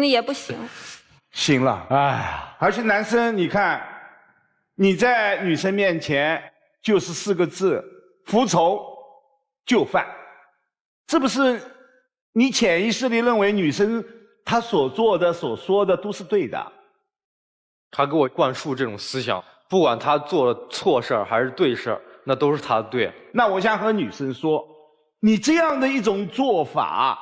Speaker 9: 也不行。
Speaker 4: 行了，哎呀，而且男生你看。你在女生面前就是4个字：服从就范，这不是你潜意识里认为女生她所做的、所说的都是对的？
Speaker 8: 他给我灌输这种思想，不管他做了错事儿还是对事儿，那都是他的对。
Speaker 4: 那我想和女生说，你这样的一种做法，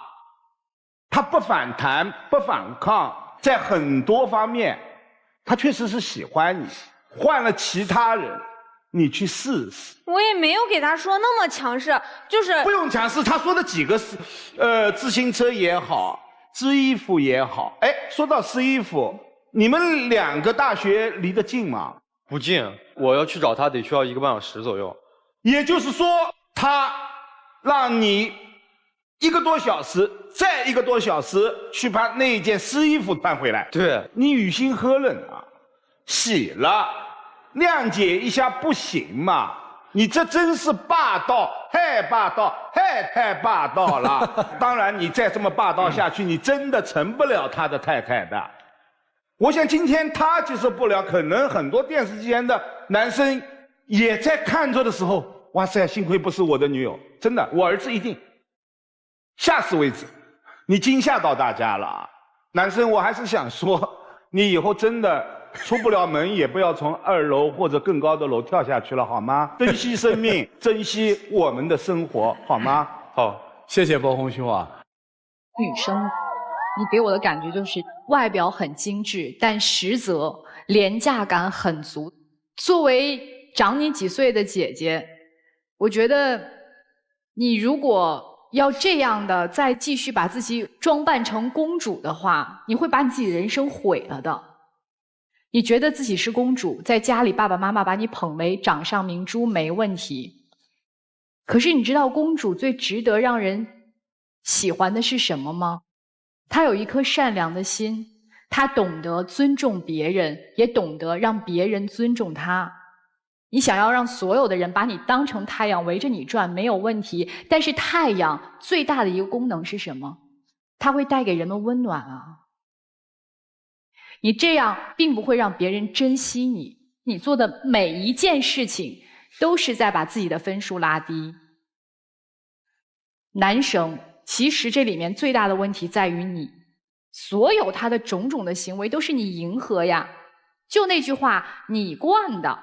Speaker 4: 他不反弹、不反抗，在很多方面，他确实是喜欢你。换了其他人，你去试试。
Speaker 9: 我也没有给他说那么强势，就是
Speaker 4: 不用强势。他说的几个是，自行车也好，织衣服也好。哎，说到织衣服，你们2个大学离得近吗？
Speaker 8: 不近，我要去找他得需要1个半小时左右。
Speaker 4: 也就是说，他让你1个多小时，再1个多小时去把那件湿衣服穿回来。
Speaker 8: 对，
Speaker 4: 你于心何忍啊？洗了，谅解一下不行吗？你这真是霸道，太霸道，太霸道了。当然，你再这么霸道下去，你真的成不了他的太太的。我想今天他接受不了，可能很多电视机前的男生也在看着的时候，哇塞，幸亏不是我的女友，真的，我儿子一定。下次为止，你惊吓到大家了啊！男生，我还是想说，你以后真的出不了门，也不要从2楼或者更高的楼跳下去了，好吗？珍惜生命，珍惜我们的生活，好吗？
Speaker 1: 好，谢谢博宏兄啊。
Speaker 5: 女生，你给我的感觉就是外表很精致，但实则廉价感很足。作为长你几岁的姐姐，我觉得你如果要这样的再继续把自己装扮成公主的话，你会把你自己的人生毁了的。你觉得自己是公主，在家里爸爸妈妈把你捧为掌上明珠没问题。可是你知道公主最值得让人喜欢的是什么吗？她有一颗善良的心，她懂得尊重别人，也懂得让别人尊重她。你想要让所有的人把你当成太阳围着你转没有问题，但是太阳最大的一个功能是什么？它会带给人们温暖啊。你这样并不会让别人珍惜你，你做的每一件事情都是在把自己的分数拉低。男生，其实这里面最大的问题在于你，所有他的种种的行为都是你迎合呀。就那句话，你惯的，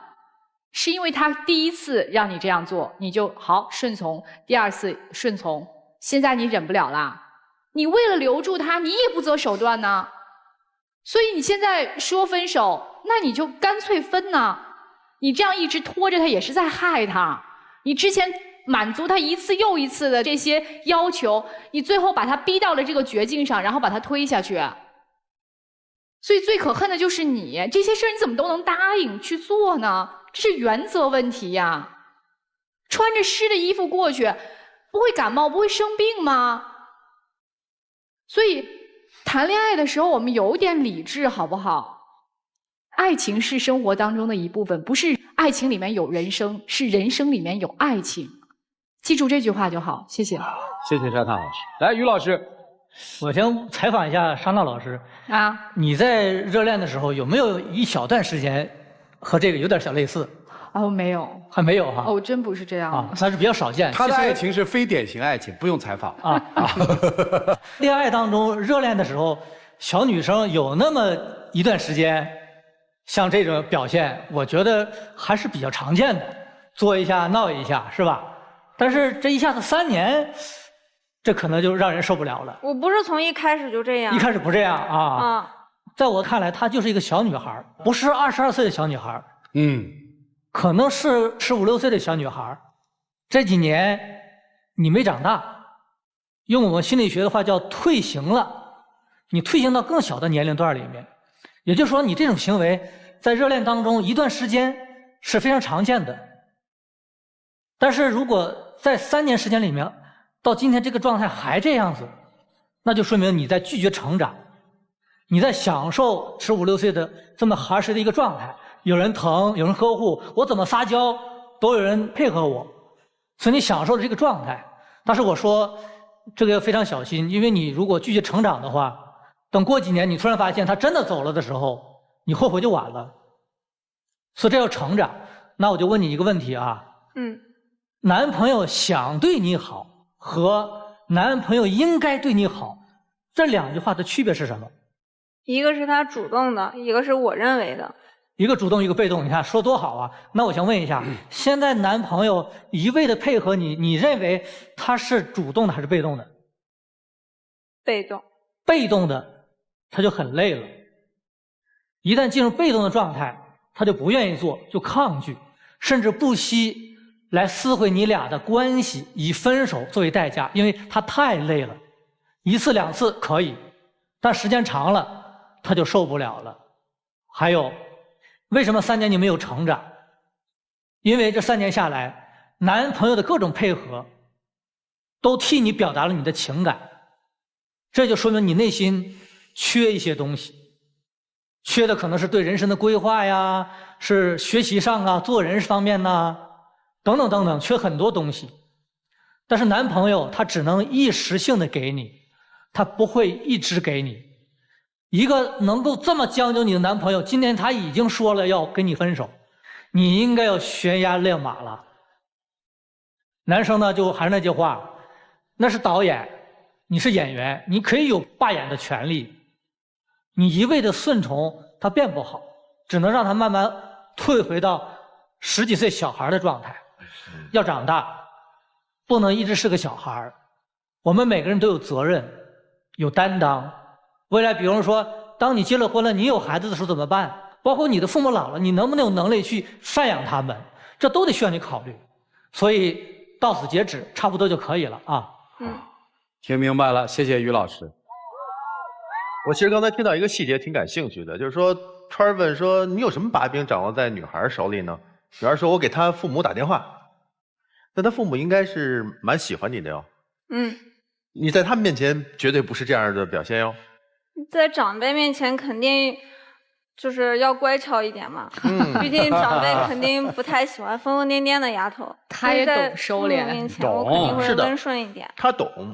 Speaker 5: 是因为他第一次让你这样做，你就好顺从；第2次顺从，现在你忍不了啦。你为了留住他，你也不择手段呢。所以你现在说分手，那你就干脆分呢。你这样一直拖着他，也是在害他。你之前满足他一次又一次的这些要求，你最后把他逼到了这个绝境上，然后把他推下去。所以最可恨的就是你，这些事儿你怎么都能答应去做呢？这是原则问题呀。穿着湿的衣服过去，不会感冒，不会生病吗？所以谈恋爱的时候，我们有点理智，好不好？爱情是生活当中的一部分，不是爱情里面有人生，是人生里面有爱情。记住这句话就好，谢谢。
Speaker 1: 谢谢沙娜老师。来，于老师，
Speaker 6: 我先采访一下沙娜老师
Speaker 5: 啊，
Speaker 6: 你在热恋的时候有没有一小段时间和这个有点小类似？
Speaker 5: 哦，没有，
Speaker 6: 还没有哈。
Speaker 5: 哦，真不是这样
Speaker 6: 啊，那是比较少见。
Speaker 1: 他的爱情是非典型爱情，不用采访啊。
Speaker 6: 恋爱当中热恋的时候，小女生有那么一段时间，像这种表现，我觉得还是比较常见的，作一下闹一下，是吧？但是这一下子3年，这可能就让人受不了了。
Speaker 9: 我不是从一开始就这样。
Speaker 6: 一开始不这样啊。在我看来，她就是一个小女孩，不是22岁的小女孩。可能是15、16岁的小女孩。这几年你没长大，用我们心理学的话叫退行了，你退行到更小的年龄段里面。也就是说，你这种行为在热恋当中一段时间是非常常见的。但是如果在3年时间里面，到今天这个状态还这样子，那就说明你在拒绝成长，你在享受15、16岁的这么孩时的一个状态，有人疼，有人呵护，我怎么撒娇都有人配合我，所以你享受的这个状态。但是我说这个要非常小心，因为你如果拒绝成长的话，等过几年你突然发现他真的走了的时候，你后悔就晚了。所以这要成长。那我就问你一个问题啊，男朋友想对你好和男朋友应该对你好，这2句话的区别是什么？
Speaker 9: 一个是他主动的，一个是我认为的。
Speaker 6: 一个主动，一个被动，你看说多好啊！那我想问一下，现在男朋友一味的配合你，你认为他是主动的还是被动的？
Speaker 9: 被动。
Speaker 6: 被动的，他就很累了。一旦进入被动的状态，他就不愿意做，就抗拒，甚至不惜来撕毁你俩的关系，以分手作为代价，因为他太累了。1次2次可以，但时间长了，他就受不了了。还有，为什么3年你没有成长？因为这3年下来，男朋友的各种配合都替你表达了你的情感，这就说明你内心缺一些东西，缺的可能是对人生的规划呀，是学习上啊，做人方面呐，等等等等，缺很多东西。但是男朋友他只能一时性的给你，他不会一直给你。一个能够这么将就你的男朋友，今天他已经说了要跟你分手，你应该要悬崖勒马了。男生呢，就还是那句话，那是导演，你是演员，你可以有罢演的权利。你一味的顺从他变不好，只能让他慢慢退回到10几岁小孩的状态。要长大，不能一直是个小孩。我们每个人都有责任，有担当。未来比如说，当你结了婚了，你有孩子的时候怎么办？包括你的父母老了，你能不能有能力去赡养他们？这都得需要你考虑。所以到此截止，差不多就可以了啊。
Speaker 1: 听明白了，谢谢于老师。
Speaker 7: 我其实刚才听到一个细节挺感兴趣的，就是说川儿问说你有什么把柄掌握在女孩手里呢？女孩说我给她父母打电话，那她父母应该是蛮喜欢你的哟。你在他们面前绝对不是这样的表现哟。
Speaker 9: 在长辈面前肯定就是要乖巧一点嘛，毕竟长辈肯定不太喜欢疯疯癫癫的丫头。
Speaker 5: 他也懂收敛，
Speaker 9: 面前我肯定会温顺一点。
Speaker 7: 他懂，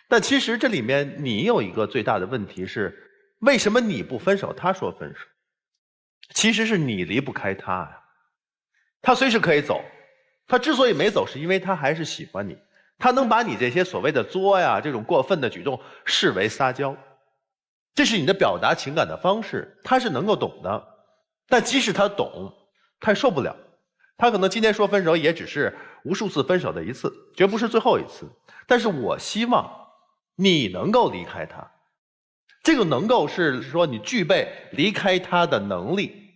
Speaker 7: 但其实这里面你有一个最大的问题是，为什么你不分手，他说分手？其实是你离不开他呀。他随时可以走，他之所以没走，是因为他还是喜欢你，他能把你这些所谓的作呀，这种过分的举动视为撒娇。这是你的表达情感的方式，他是能够懂的。但即使他懂，他也受不了。他可能今天说分手也只是无数次分手的一次，绝不是最后一次。但是我希望你能够离开他。这个能够是说你具备离开他的能力，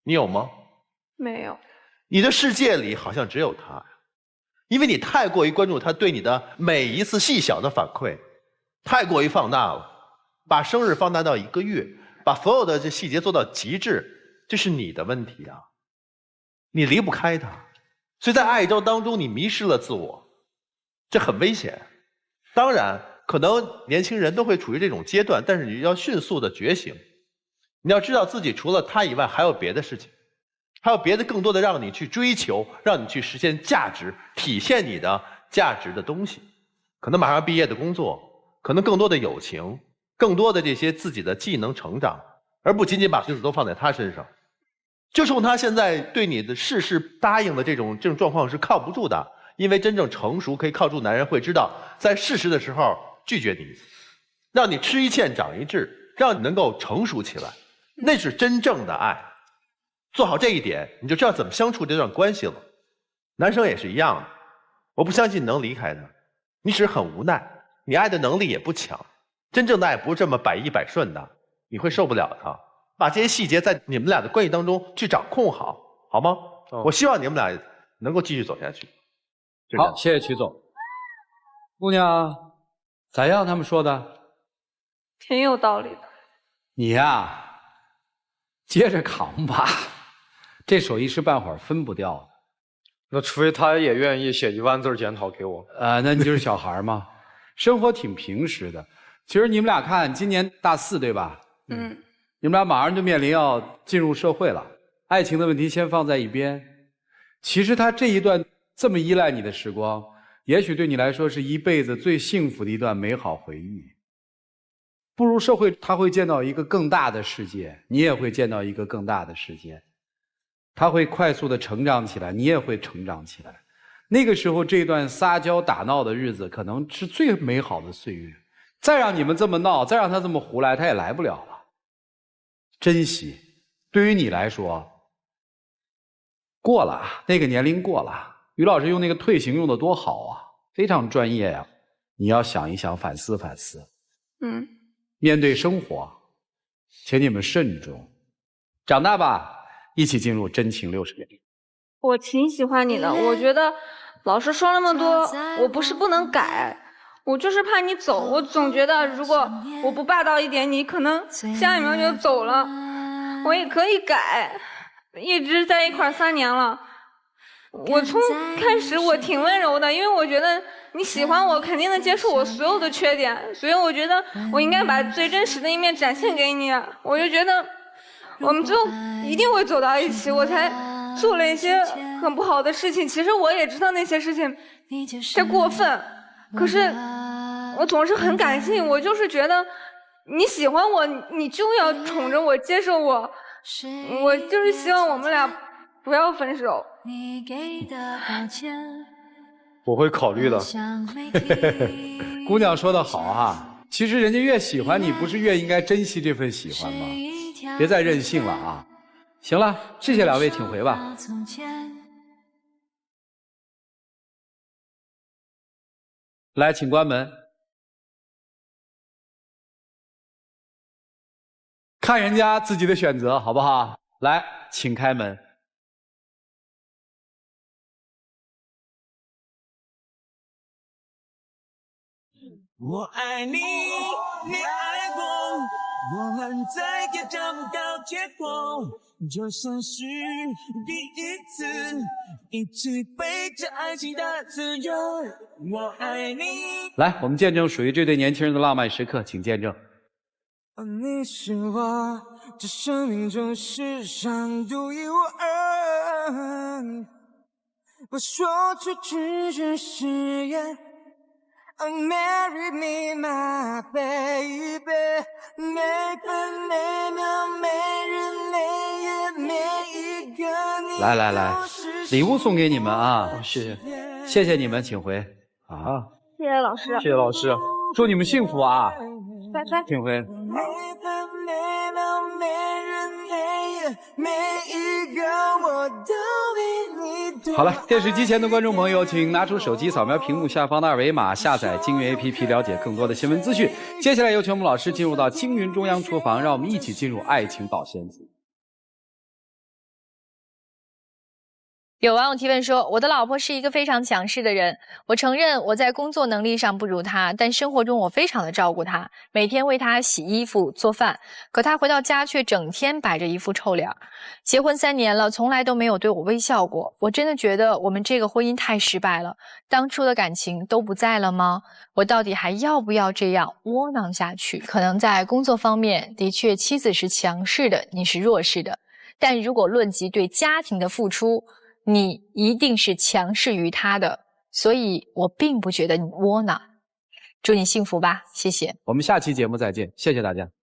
Speaker 7: 你有吗？
Speaker 9: 没有。
Speaker 7: 你的世界里好像只有他，因为你太过于关注他对你的每一次细小的反馈，太过于放大了。把生日放大到1个月，把所有的这细节做到极致，这是你的问题啊！你离不开他，所以在爱当中你迷失了自我，这很危险。当然，可能年轻人都会处于这种阶段，但是你要迅速的觉醒。你要知道自己除了他以外还有别的事情，还有别的更多的让你去追求，让你去实现价值，体现你的价值的东西。可能马上毕业的工作，可能更多的友情，更多的这些自己的技能成长，而不仅仅把心思都放在他身上。就冲他现在对你的事事答应的这种状况是靠不住的，因为真正成熟可以靠住男人会知道在适时的时候拒绝你，让你吃一堑长一智，让你能够成熟起来，那是真正的爱。做好这一点，你就知道怎么相处这段关系了。男生也是一样的，我不相信你能离开他，你只是很无奈，你爱的能力也不强，真正的爱不是这么百依百顺的，你会受不了他。把这些细节在你们俩的关系当中去掌控好，好吗？我希望你们俩能够继续走下去。
Speaker 1: 好，谢谢曲总。姑娘，咋样？他们说的？
Speaker 2: 挺有道理的。
Speaker 1: 你呀，接着扛吧，这手一时半会儿分不掉的。
Speaker 8: 那除非他也愿意写10000字检讨给我。
Speaker 1: 那你就是小孩嘛，生活挺平实的。其实你们俩看，今年大4对吧？你们俩马上就面临要进入社会了，爱情的问题先放在一边。其实他这一段这么依赖你的时光，也许对你来说是一辈子最幸福的一段美好回忆。步入社会，他会见到一个更大的世界，你也会见到一个更大的世界。他会快速的成长起来，你也会成长起来。那个时候，这段撒娇打闹的日子可能是最美好的岁月。再让你们这么闹，再让他这么胡来，他也来不了了。珍惜，对于你来说，过了那个年龄过了。于老师用那个退行用的多好啊，非常专业呀。你要想一想，反思反思。面对生活，请你们慎重。长大吧，一起进入真情60年。
Speaker 9: 我挺喜欢你的，我觉得老师说那么多，我不是不能改，我就是怕你走。我总觉得如果我不霸道一点，你可能下一秒就走了。我也可以改，一直在一块3年了。我从开始我挺温柔的，因为我觉得你喜欢我，肯定能接受我所有的缺点，所以我觉得我应该把最真实的一面展现给你。我就觉得我们最后一定会走到一起，我才做了一些很不好的事情。其实我也知道那些事情太过分，可是我总是很感性，我就是觉得你喜欢我，你就要宠着我，接受我，我就是希望我们俩不要分手。
Speaker 8: 我会考虑的。
Speaker 1: 姑娘说得好啊，其实人家越喜欢你，不是越应该珍惜这份喜欢吗？别再任性了啊！行了，谢谢2位，请回吧。来，请关门。看人家自己的选择，好不好？来，请开门。
Speaker 10: 我爱你，你爱我，我们再也找不到结果，就算是第一次，一起背着爱情的自由。我爱你。
Speaker 1: 来，我们见证属于这对年轻人的浪漫时刻，请见证。
Speaker 10: 你是我这生命中世上独一无二，我说出只是誓言。Marry me, my baby。每分每秒每日每夜每一个你。
Speaker 1: 来，礼物送给你们啊！
Speaker 8: 谢谢，
Speaker 1: 谢谢你们，请回啊！
Speaker 9: 谢谢老师，
Speaker 8: 谢谢老师，
Speaker 1: 祝你们幸福啊！
Speaker 9: 拜拜。
Speaker 1: 请回。
Speaker 10: 每分每秒每日每夜每一个我都比你多。
Speaker 1: 好了，电视机前的观众朋友，请拿出手机扫描屏幕下方的2维码，下载京云 APP， 了解更多的新闻资讯。接下来有请我们老师进入到京云中央厨房，让我们一起进入爱情保鲜组。
Speaker 11: 有网友提问说，我的老婆是一个非常强势的人，我承认我在工作能力上不如她，但生活中我非常的照顾她，每天为她洗衣服做饭，可她回到家却整天摆着一副臭脸。结婚3年了，从来都没有对我微笑过，我真的觉得我们这个婚姻太失败了，当初的感情都不在了吗？我到底还要不要这样窝囊下去？可能在工作方面，的确妻子是强势的，你是弱势的，但如果论及对家庭的付出，你一定是强势于他的，所以我并不觉得你窝囊。祝你幸福吧，谢谢。
Speaker 1: 我们下期节目再见，谢谢大家。